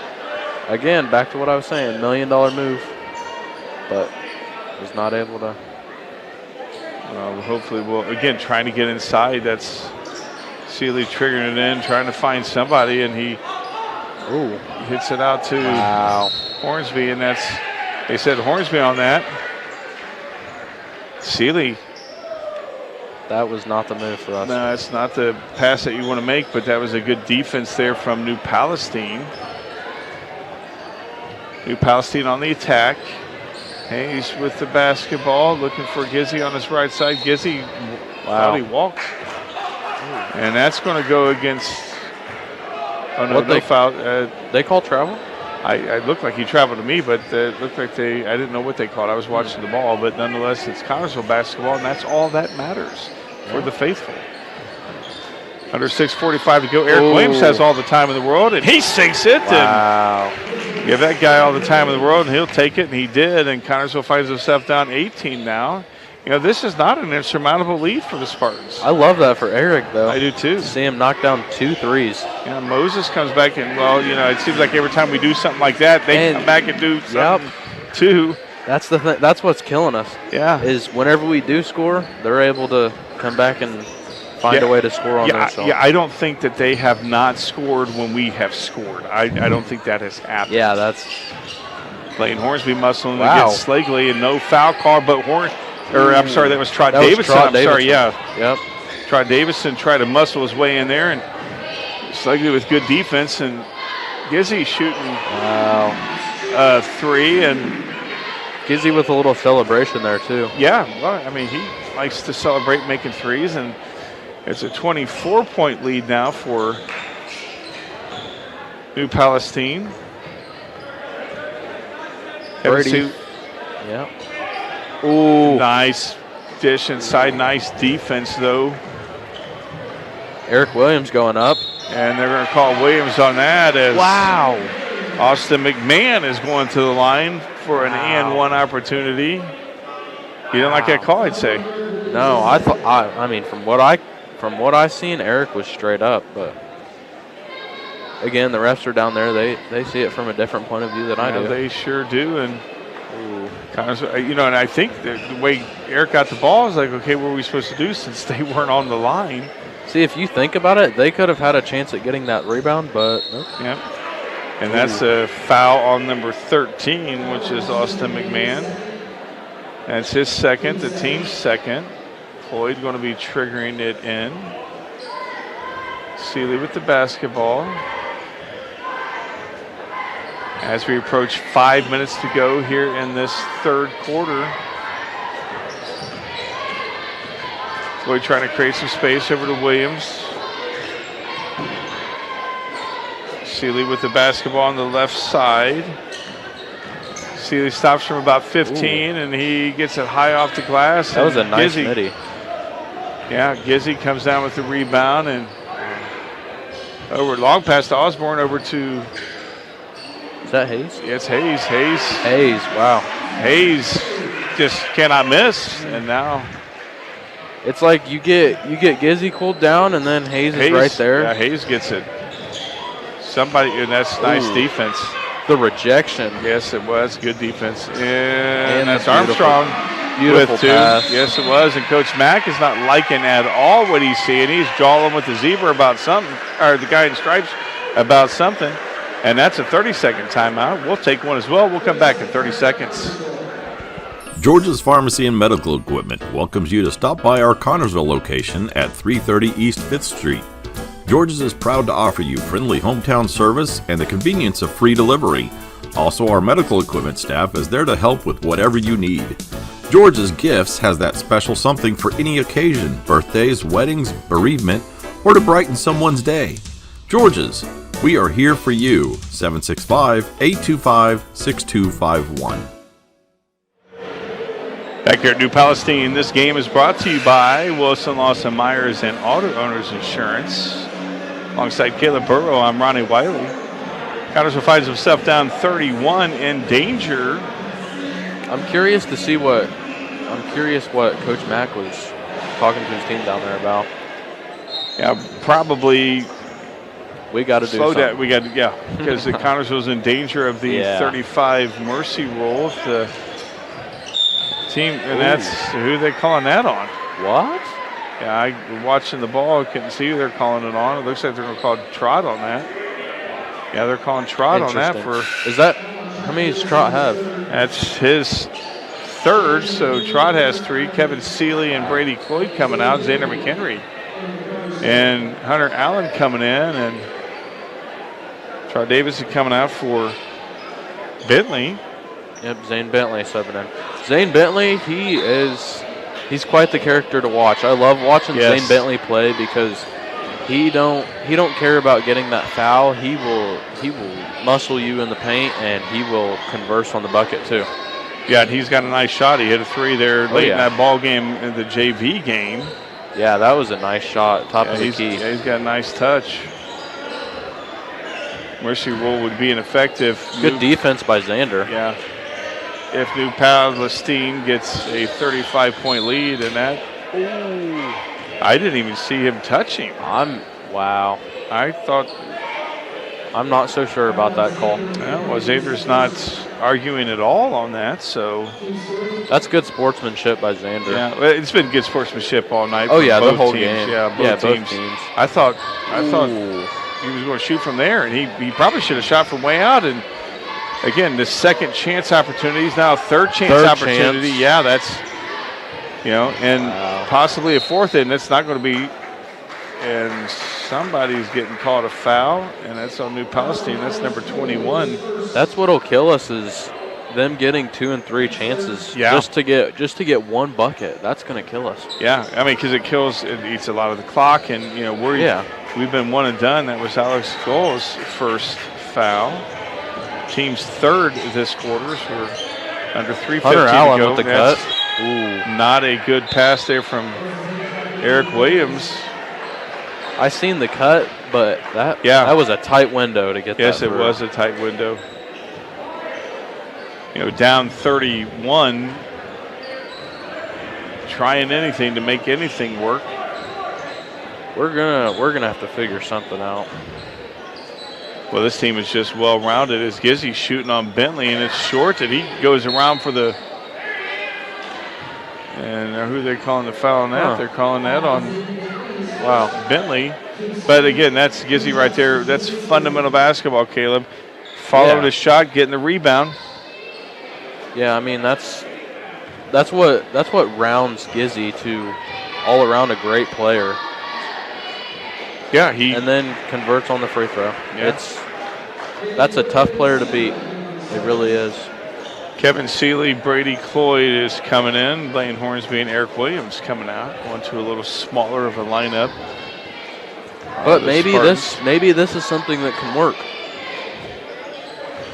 B: Again, back to what I was saying, $1 million move, but was not able to.
A: Hopefully we'll, again, trying to get inside. That's Sealy triggering it in, trying to find somebody, and he hits it out to Hornsby, and they said Hornsby on that. Sealy.
B: That was not the move for us.
A: No, it's not the pass that you want to make, but that was a good defense there from New Palestine. New Palestine on the attack. Hayes with the basketball, looking for Gizzy on his right side. Gizzy thought he walked. And that's going to go against. Oh, no, no foul.
B: They call travel?
A: I looked like he traveled to me, but it looked like I didn't know what they called. I was watching the ball, but nonetheless, it's Connersville basketball, and that's all that matters for the faithful. Under 6:45 to go. Eric Williams has all the time in the world, and he sinks it.
B: Wow.
A: And give that guy all the time in the world, and he'll take it, and he did. And Connersville finds himself down 18 now. You know, this is not an insurmountable lead for the Spartans.
B: I love that for Eric, though.
A: I do, too.
B: See him knock down 2 threes.
A: Yeah, Moses comes back, and, well, you know, it seems like every time we do something like that, they come back and do something, too.
B: That's the thing. That's what's killing us.
A: Yeah.
B: Is whenever we do score, they're able to come back and find a way to score on their own.
A: Yeah, I don't think that they have not scored when we have scored. I don't think that has happened.
B: Yeah, that's
A: Lane Hornsby muscling against Slagley, and no foul call, but I'm sorry, that was Trot Davison. Sorry, yeah.
B: Yep.
A: Trot Davison tried to muscle his way in there, and Slagley with good defense, and Gizzy shooting three, and
B: Gizzy with a little celebration there too.
A: Yeah, well, I mean, he likes to celebrate making threes, and it's a 24-point lead now for New Palestine.
B: Brady. Yep. Ooh.
A: Nice dish inside. Nice defense, though.
B: Eric Williams going up.
A: And they're going to call Williams on that as Austin McMahon is going to the line for an and-one opportunity. You didn't like that call, I'd say.
B: No, I mean, from what I seen, Eric was straight up, but again, the refs are down there. They see it from a different point of view than I do.
A: They sure do, and you know, and I think the way Eric got the ball is like, okay, what were we supposed to do since they weren't on the line?
B: See, if you think about it, they could have had a chance at getting that rebound, but nope.
A: Yep. And that's a foul on number 13, which is Austin McMahon. That's his second, the team's second. Floyd going to be triggering it in. Sealy with the basketball. As we approach 5 minutes to go here in this third quarter. Floyd trying to create some space over to Williams. Sealy with the basketball on the left side. Sealy stops from about 15, and he gets it high off the glass.
B: That was a nice midi.
A: Yeah, Gizzy comes down with the rebound, and over long pass to Osborne over to.
B: Is that Hayes?
A: Yeah, it's Hayes.
B: Hayes, wow.
A: Hayes just cannot miss, and now
B: It's like you get Gizzy cooled down, and then Hayes is right there.
A: Yeah, Hayes gets it. Somebody, and that's nice defense.
B: The rejection.
A: Yes, it was good defense, and that's
B: beautiful,
A: Armstrong
B: beautiful
A: with two.
B: pass.
A: Yes, it was. And Coach Mack is not liking at all what he's seeing. He's jawing with the zebra about something, or the guy in stripes about something. And that's a 30-second timeout. We'll take one as well. We'll come back in 30 seconds.
D: George's Pharmacy and Medical Equipment welcomes you to stop by our Connorsville location at 330 East 5th Street. George's is proud to offer you friendly hometown service and the convenience of free delivery. Also, our medical equipment staff is there to help with whatever you need. George's Gifts has that special something for any occasion, birthdays, weddings, bereavement, or to brighten someone's day. George's, we are here for you. 765-825-6251.
A: Back here at New Palestine, this game is brought to you by Wilson, Lawson, Myers, and Auto Owners Insurance. Alongside Caleb Burrow, I'm Ronnie Wiley. Connorsville finds himself down 31 in danger.
B: I'm curious what Coach Mack was talking to his team down there about.
A: Yeah, probably.
B: We got to do
A: slow
B: something.
A: down. Because the Connorsville's in danger of the 35 mercy rule. If the team, and that's who they calling that on.
B: What?
A: Yeah, I was watching the ball, couldn't see who they're calling it on. It looks like they're going to call Trot on that. Yeah, they're calling Trot on that for.
B: Is that how many does Trot have?
A: That's his third, so Trot has 3. Kevin Seeley and Brady Cloyd coming out. Xander McHenry and Hunter Allen coming in, and Trot Davidson coming out for Bentley.
B: Yep, Zane Bentley subbing in. Zane Bentley, he's quite the character to watch. I love watching Zane Bentley play because he don't care about getting that foul. He will muscle you in the paint, and he will converse on the bucket too.
A: Yeah, and he's got a nice shot. He hit a 3 there late in that ball game, in the JV game.
B: Yeah, that was a nice shot, top of the key.
A: Yeah, he's got a nice touch. Mercy rule would be ineffective.
B: Good defense by Xander.
A: Yeah. If New Palestine gets a 35-point lead, and that, I didn't even see him touch him.
B: Wow. I'm not so sure about that call.
A: Well, Xander's not arguing at all on that, so.
B: That's good sportsmanship by Xander.
A: Yeah, it's been good sportsmanship all night.
B: Oh, yeah, the whole
A: teams.
B: game.
A: Yeah, both teams. I thought he was going to shoot from there, and he probably should have shot from way out. And again, the second chance opportunities, now third chance opportunity.
B: Chance.
A: Yeah, that's, and possibly a fourth, and that's not going to be. And somebody's getting caught a foul, and that's on New Palestine. That's number 21.
B: That's what'll kill us is them getting 2 and 3 chances just to get one bucket. That's going to kill us.
A: Yeah, I mean, because it eats a lot of the clock, and we've been one and done. That was Alex Goal's first foul. Team's third this quarter, so we're under 3:15
B: Hunter Allen
A: to go.
B: with the
A: That's
B: cut.
A: Not a good pass there from Eric Williams.
B: I seen the cut, but that was a tight window to get that.
A: Yes, it was a tight window. Down 31, trying anything to make anything work.
B: We're gonna have to figure something out.
A: Well, this team is just well-rounded. As Gizzy's shooting on Bentley, and it's short, and he goes around for the. And who are they calling the foul on that? They're calling that on. Wow, Bentley. But again, that's Gizzy right there. That's fundamental basketball, Caleb. Following the shot, getting the rebound.
B: Yeah, I mean that's what rounds Gizzy to all around a great player.
A: Yeah,
B: and then converts on the free throw.
A: Yeah.
B: That's a tough player to beat. It really is.
A: Kevin Seeley, Brady Cloyd is coming in. Blaine Hornsby and Eric Williams coming out. Going to a little smaller of a lineup.
B: But maybe this is something that can work.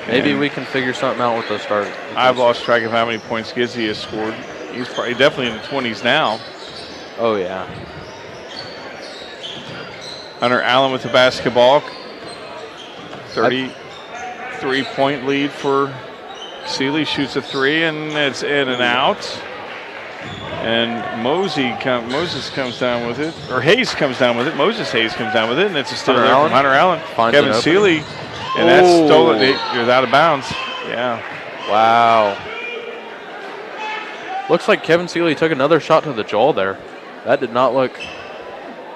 B: Maybe we can figure something out with those starters.
A: I've lost track of how many points Gizzy has scored. He's probably definitely in the 20s now.
B: Oh, yeah.
A: Hunter Allen with the basketball. 33-point lead for Seeley. Shoots a 3, and it's in and out. And Moses comes down with it, or Hayes comes down with it. Moses Hayes comes down with it, and it's a steal there from Hunter Allen. Kevin Seeley, and that's stolen. It was out of bounds. Yeah.
B: Wow. Looks like Kevin Seeley took another shot to the jaw there. That did not look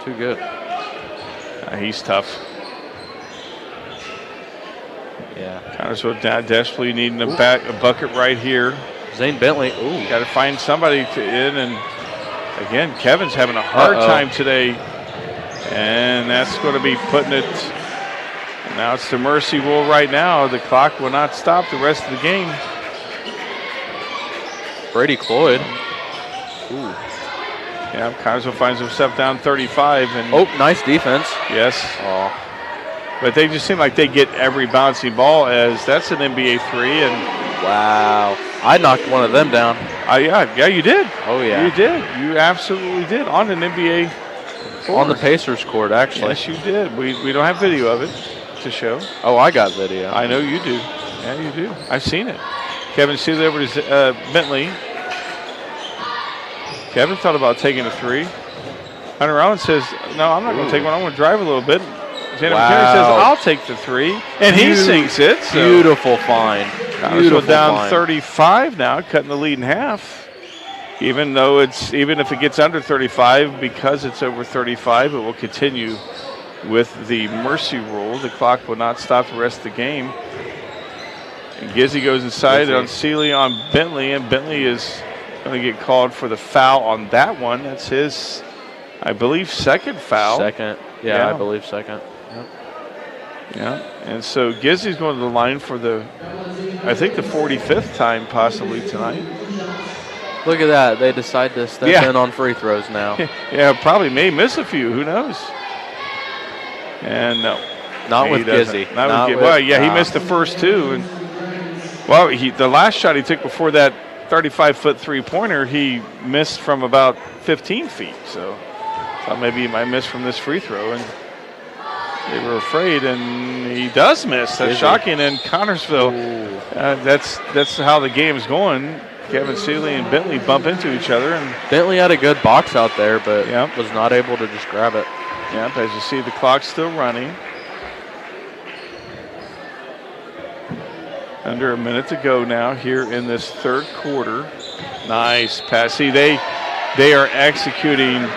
B: too good.
A: He's tough.
B: Yeah.
A: Connersville desperately needing a bucket right here.
B: Zane Bentley. Ooh.
A: Got to find somebody to in, and again, Kevin's having a hard time today, and that's going to be putting it. Now it's the mercy rule right now. The clock will not stop the rest of the game.
B: Brady Cloyd.
A: Ooh. Yeah, Connersville finds himself down 35. And
B: nice defense.
A: Yes.
B: Oh.
A: But they just seem like they get every bouncy ball, as that's an NBA three. And
B: wow. I knocked one of them down.
A: Yeah, you did.
B: Oh, yeah.
A: You did. You absolutely did on an NBA court.
B: On the Pacers court, actually.
A: Yes, you did. We don't have video of it to show.
B: Oh, I got video.
A: I know you do. Yeah, you do. I've seen it. Kevin Seeley over to Bentley. Kevin thought about taking a three. Hunter Allen says, no, I'm not going to take one. I'm going to drive a little bit. Xander McHenry says, I'll take the three. And he sinks it. So.
B: Beautiful find.
A: Beautiful down find. 35 now, cutting the lead in half. Even if it gets under 35, because it's over 35, it will continue with the mercy rule. The clock will not stop the rest of the game. And Gizzy goes inside on Seeley on Bentley, and Bentley is going to get called for the foul on that one. That's his, I believe, second foul.
B: Second. Yeah, I believe second. Yep.
A: Yeah, and so Gizzy's going to the line for I think the 45th time possibly tonight.
B: Look at that. They decide to step in on free throws now.
A: Yeah, probably may miss a few. Who knows? And no.
B: Not with Gizzy.
A: Not with Gizzy. Well, yeah, he missed the first two. And the last shot he took before that 35-foot three-pointer, he missed from about 15 feet. So thought maybe he might miss from this free throw. And they were afraid, and he does miss. That's shocking. And Connersville, that's how the game's going. Kevin Seeley and Bentley bump into each other. And
B: Bentley had a good box out there, but was not able to just grab it.
A: Yep, as you see, the clock's still running. Under a minute to go now here in this third quarter. Nice pass. See, they are executing.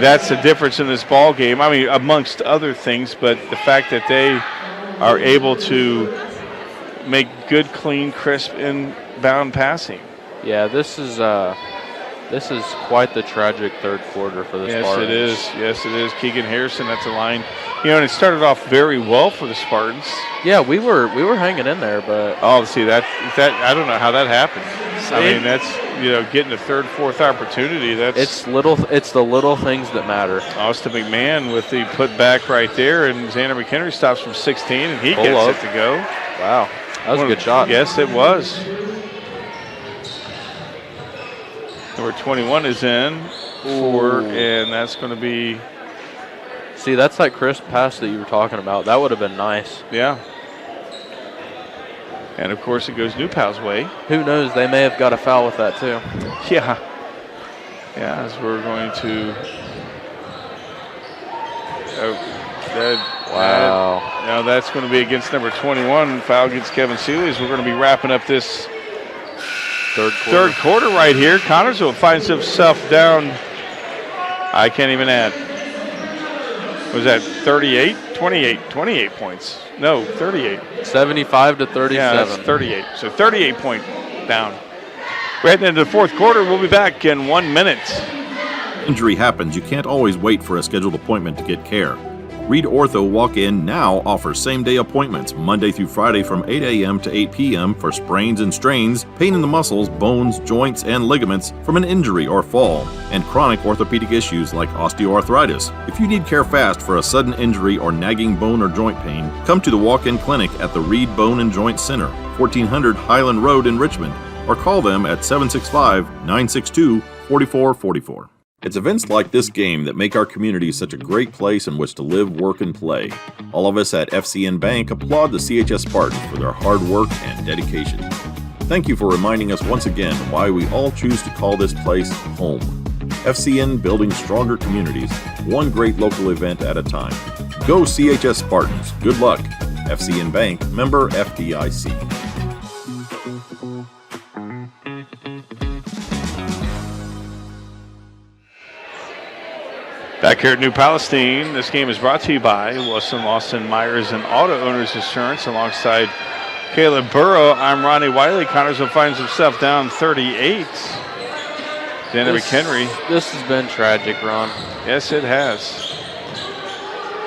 A: That's the difference in this ball game. I mean, amongst other things, but the fact that they are able to make good, clean, crisp inbound passing.
B: Yeah, this is quite the tragic third quarter for the Spartans.
A: Yes, it is. Keegan Harrison, that's a line. And it started off very well for the Spartans.
B: Yeah, we were hanging in there, but
A: see that I don't know how that happened. I mean, that's getting a third, fourth opportunity.
B: It's the little things that matter.
A: Austin McMahon with the putback right there, and Xander McHenry stops from 16, and he gets it to go.
B: Wow, that was a good shot.
A: Yes, it was. Number 21 is in and that's going to be.
B: See, that's that crisp pass that you were talking about. That would have been nice.
A: Yeah. And of course, it goes Newpow's way.
B: Who knows? They may have got a foul with that too.
A: Yeah. Yeah, as we're going to.
B: Wow.
A: Now that's going to be against number 21. Foul against Kevin Seeley. As we're going to be wrapping up this third quarter right here. Connersville finds himself down. I can't even add. Was that 38? 28 points. No, 38.
B: 75 to 37.
A: Yeah, that's 38. So 38-point down. We're heading into the fourth quarter. We'll be back in 1 minute.
D: Injury happens. You can't always wait for a scheduled appointment to get care. Reed Ortho Walk-In now offers same-day appointments Monday through Friday from 8 a.m. to 8 p.m. for sprains and strains, pain in the muscles, bones, joints, and ligaments from an injury or fall, and chronic orthopedic issues like osteoarthritis. If you need care fast for a sudden injury or nagging bone or joint pain, come to the walk-in clinic at the Reed Bone and Joint Center, 1400 Highland Road in Richmond, or call them at 765-962-4444. It's events like this game that make our community such a great place in which to live, work, and play. All of us at FCN Bank applaud the CHS Spartans for their hard work and dedication. Thank you for reminding us once again why we all choose to call this place home. FCN, building stronger communities, one great local event at a time. Go CHS Spartans. Good luck. FCN Bank, member FDIC.
A: Back here at New Palestine, this game is brought to you by Wilson, Lawson, Myers, and Auto Owners Insurance. Alongside Caleb Burrow, I'm Ronnie Wiley. Connersville finds himself down 38. Dana McHenry.
B: This has been tragic, Ron.
A: Yes, it has.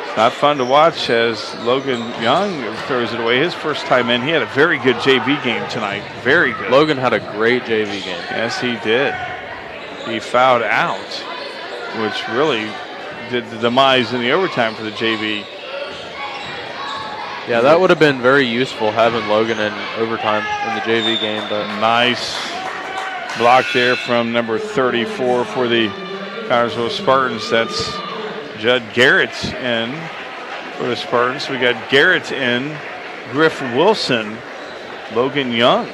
A: It's not fun to watch as Logan Young throws it away. His first time in. He had a very good JV game tonight. Very good.
B: Logan had a great JV game.
A: Yes, he did. He fouled out, which really did the demise in the overtime for the JV.
B: Yeah, that would have been very useful having Logan in overtime in the JV game. But
A: nice block there from number 34 for the Connersville Spartans. That's Judd Garrett in for the Spartans. We got Garrett in, Griff Wilson, Logan Young,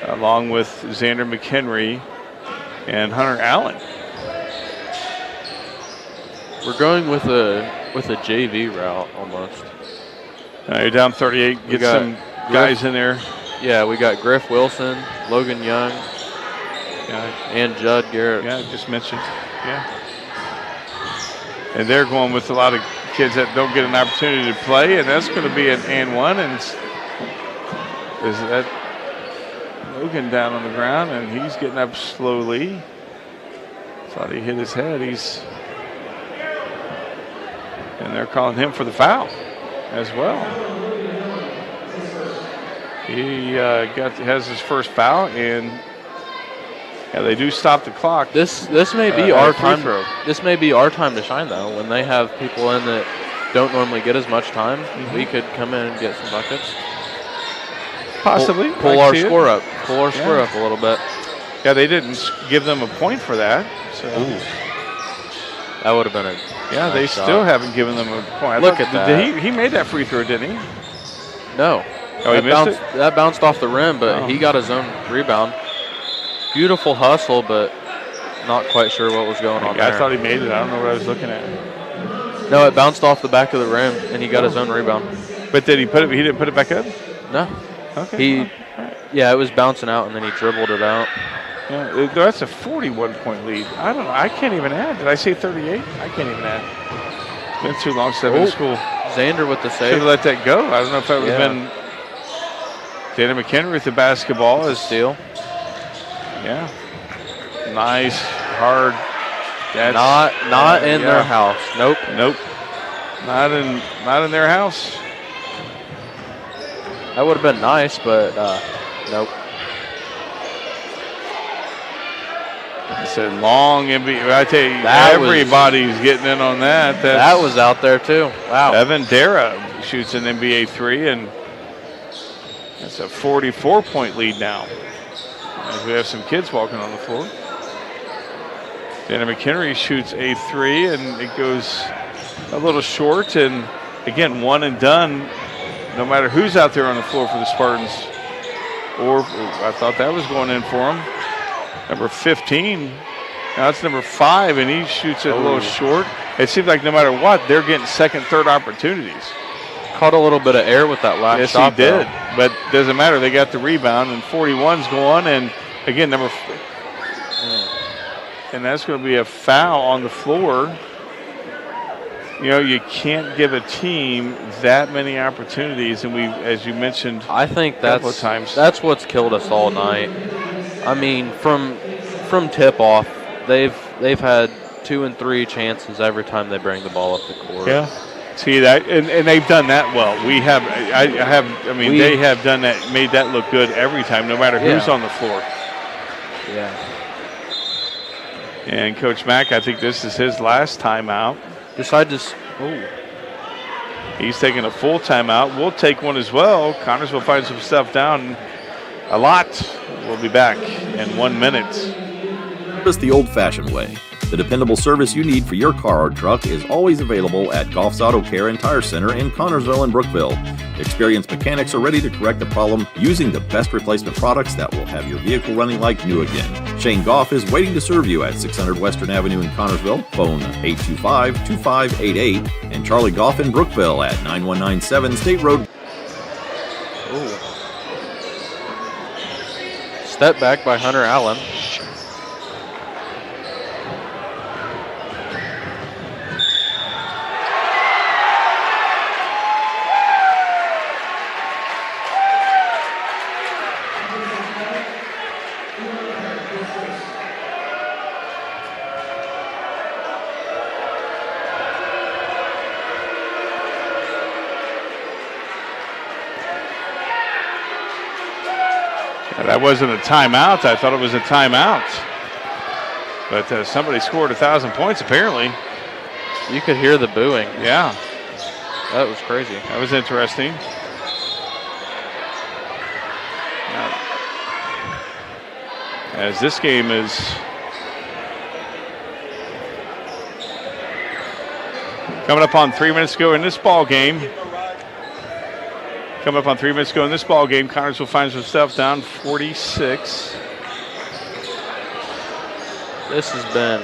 A: along with Xander McHenry and Hunter Allen.
B: We're going with a JV route almost.
A: You're down 38. Get some guys in there.
B: Yeah, we got Griff Wilson, Logan Young, and Judd Garrett.
A: Yeah, just mentioned. Yeah. And they're going with a lot of kids that don't get an opportunity to play, and that's going to be an and one. And is that Logan down on the ground, and he's getting up slowly. Thought he hit his head. And they're calling him for the foul as well. He has his first foul, and they do stop the clock.
B: This may be our time. This may be our time to shine, though. When they have people in that don't normally get as much time, we could come in and get some buckets.
A: Possibly
B: pull our score up. Pull our score up a little bit.
A: Yeah, they didn't give them a point for that. So.
B: That would have been a
A: nice they shot. Still haven't given them a point.
B: Look at that.
A: He made that free throw, didn't he?
B: No.
A: Oh, he missed it?
B: That bounced off the rim, but he got his own rebound. Beautiful hustle, but not quite sure what was going on there.
A: I thought he made it. I don't know what I was looking at.
B: No, it bounced off the back of the rim, and he got his own rebound.
A: But did he put it? He didn't put it back up?
B: No.
A: Okay.
B: Yeah, it was bouncing out, and then he dribbled it out.
A: Yeah, that's a 41-point lead. I don't know. I can't even add. Did I say 38? I can't even add. It's been too long since I've been in school.
B: Xander with the save.
A: Should have let that go. I don't know if that would have been Dana McHenry with the basketball.
B: Is steal.
A: Yeah. Nice, hard. That's,
B: not in their house. Nope.
A: Not in their house.
B: That would have been nice, but nope.
A: It's a long NBA. I tell you, everybody's getting in on that.
B: That was out there too. Wow.
A: Evan Dara shoots an NBA three, and it's a 44-point lead now. As we have some kids walking on the floor. Dana McHenry shoots a three, and it goes a little short. And again, one and done. No matter who's out there on the floor for the Spartans. Or I thought that was going in for him. Number 15. Now it's number 5, and he shoots it a little short. It seems like no matter what, they're getting second, third opportunities.
B: Caught a little bit of air with that last shot.
A: Yes, he did. But doesn't matter. They got the rebound, and 41's going. And again, and that's going to be a foul on the floor. You know, you can't give a team that many opportunities, and as you mentioned,
B: I think that's what's killed us all night. I mean, from tip-off, they've had 2 and 3 chances every time they bring the ball up the court.
A: Yeah, see that, and they've done that well. They have done that, made that look good every time, no matter who's on the floor.
B: Yeah.
A: And Coach Mack, I think this is his last timeout. He's taking a full timeout. We'll take one as well. Connersville finds himself down a lot. We'll be back in 1 minute.
D: Just the old-fashioned way. The dependable service you need for your car or truck is always available at Goff's Auto Care and Tire Center in Connorsville and Brookville. Experienced mechanics are ready to correct the problem using the best replacement products that will have your vehicle running like new again. Shane Goff is waiting to serve you at 600 Western Avenue in Connorsville, phone 825-2588, and Charlie Goff in Brookville at 9197 State Road.
B: Ooh. Step back by Hunter Allen.
A: That wasn't a timeout. I thought it was a timeout. But somebody scored 1,000 points, apparently.
B: You could hear the booing.
A: Yeah.
B: That was crazy.
A: That was interesting. Now, as this game is coming up on 3 minutes to go in this ball game. Coming up on 3 minutes ago in this ball game, Connorsville finds themselves down 46.
B: This has been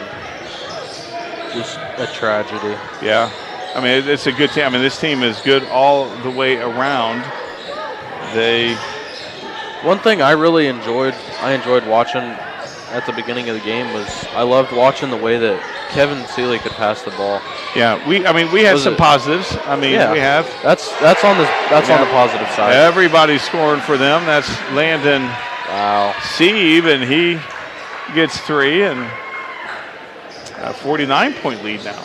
B: just a tragedy.
A: Yeah. I mean, it's a good team. I mean, this team is good all the way around.
B: One thing I really enjoyed watching at the beginning of the game was I loved watching the way that Kevin Seeley could pass the ball.
A: Yeah, we had some positives. I mean,
B: yeah,
A: we have.
B: That's on the positive side.
A: Everybody's scoring for them. That's Landon Sieve, and he gets 3 and a 49-point lead now.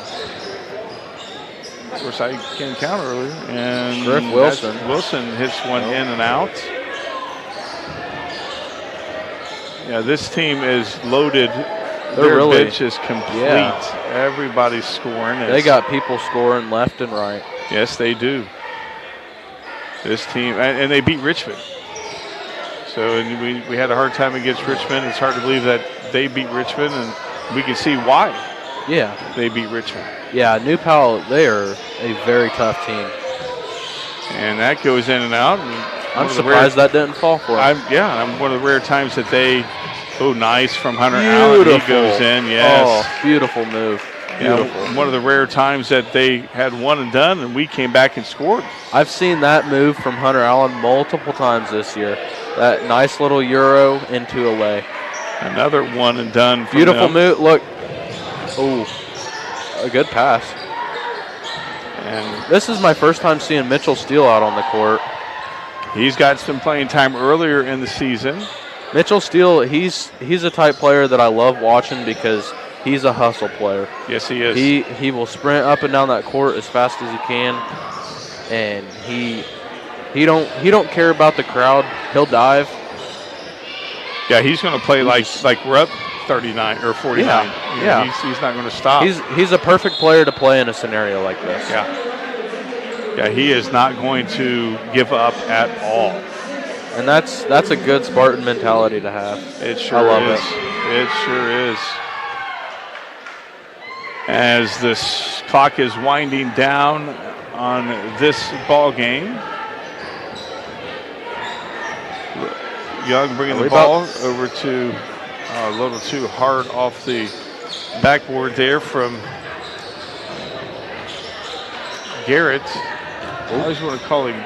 A: Of course, I can't count earlier. And
B: Griff Wilson.
A: Wilson hits one in and out. Yeah, this team is loaded. Their bench is complete. Yeah. Everybody's scoring.
B: They got people scoring left and right.
A: Yes, they do. This team, and they beat Richmond. So and we had a hard time against Richmond. It's hard to believe that they beat Richmond, and we can see why.
B: Yeah,
A: they beat Richmond.
B: Yeah, New Powell, they are a very tough team.
A: And that goes in and out. And
B: I'm surprised that didn't fall for them.
A: I'm one of the rare times that they. Oh, nice from Hunter Allen. He goes in, yes.
B: Oh, beautiful move. Beautiful.
A: Yeah, one of the rare times that they had one and done, and we came back and scored.
B: I've seen that move from Hunter Allen multiple times this year. That nice little Euro into a lay.
A: Another one and done.
B: Beautiful move. Look. Oh, a good pass.
A: And
B: this is my first time seeing Mitchell Steele out on the court.
A: He's got some playing time earlier in the season.
B: Mitchell Steele, he's a type player that I love watching because he's a hustle player.
A: Yes, he is.
B: He will sprint up and down that court as fast as he can, and he don't care about the crowd. He'll dive.
A: Yeah, he's going to play like we're up 39 or 49.
B: Yeah.
A: He's not going to stop.
B: He's a perfect player to play in a scenario like this.
A: Yeah. Yeah, he is not going to give up at all.
B: And that's a good Spartan mentality to have.
A: It sure
B: I love
A: is.
B: it.
A: It sure is. As this clock is winding down on this ball game, Young bringing the ball over to a little too hard off the backboard there from Garrett. I always want to call him.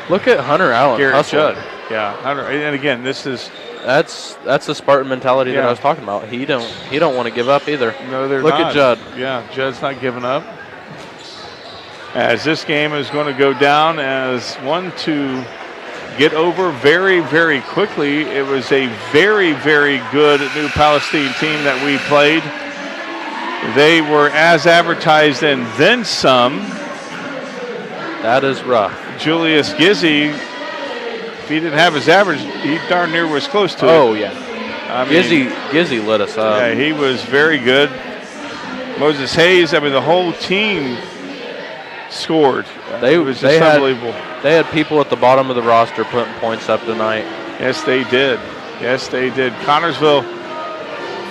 B: Look at Hunter Allen.
A: Garrett Judd. Yeah, Hunter. And again, this is.
B: That's the Spartan mentality that I was talking about. He don't want to give up either.
A: No, they're
B: not. Look at Judd.
A: Yeah, Judd's not giving up. As this game is going to go down as one to get over very, very quickly. It was a very, very good New Palestine team that we played. They were as advertised and then some.
B: That is rough.
A: Julius Gizzy, if he didn't have his average, he darn near was close to it.
B: Oh, yeah.
A: I mean,
B: Gizzy lit us up.
A: Yeah, he was very good. Moses Hayes, I mean, the whole team scored. It was just unbelievable.
B: They had people at the bottom of the roster putting points up tonight.
A: Yes, they did. Yes, they did. Connorsville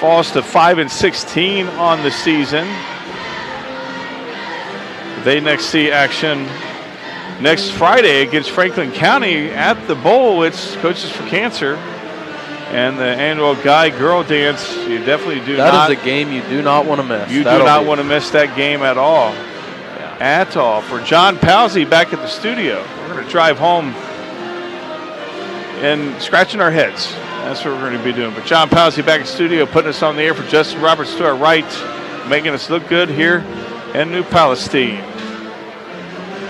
A: falls to 5-16 on the season. They next see action next Friday against Franklin County at the Bowl. It's Coaches for Cancer and the annual guy-girl dance. You definitely do not.
B: That is a game you do not want to miss.
A: You do not want to miss that game at all. Yeah. At all. For John Palsy back at the studio, we're going to drive home and scratching our heads. That's what we're going to be doing. But John Palsy back in the studio, putting us on the air for Justin Roberts to our right, making us look good here in New Palestine.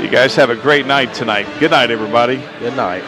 A: You guys have a great night tonight. Good night, everybody.
B: Good night.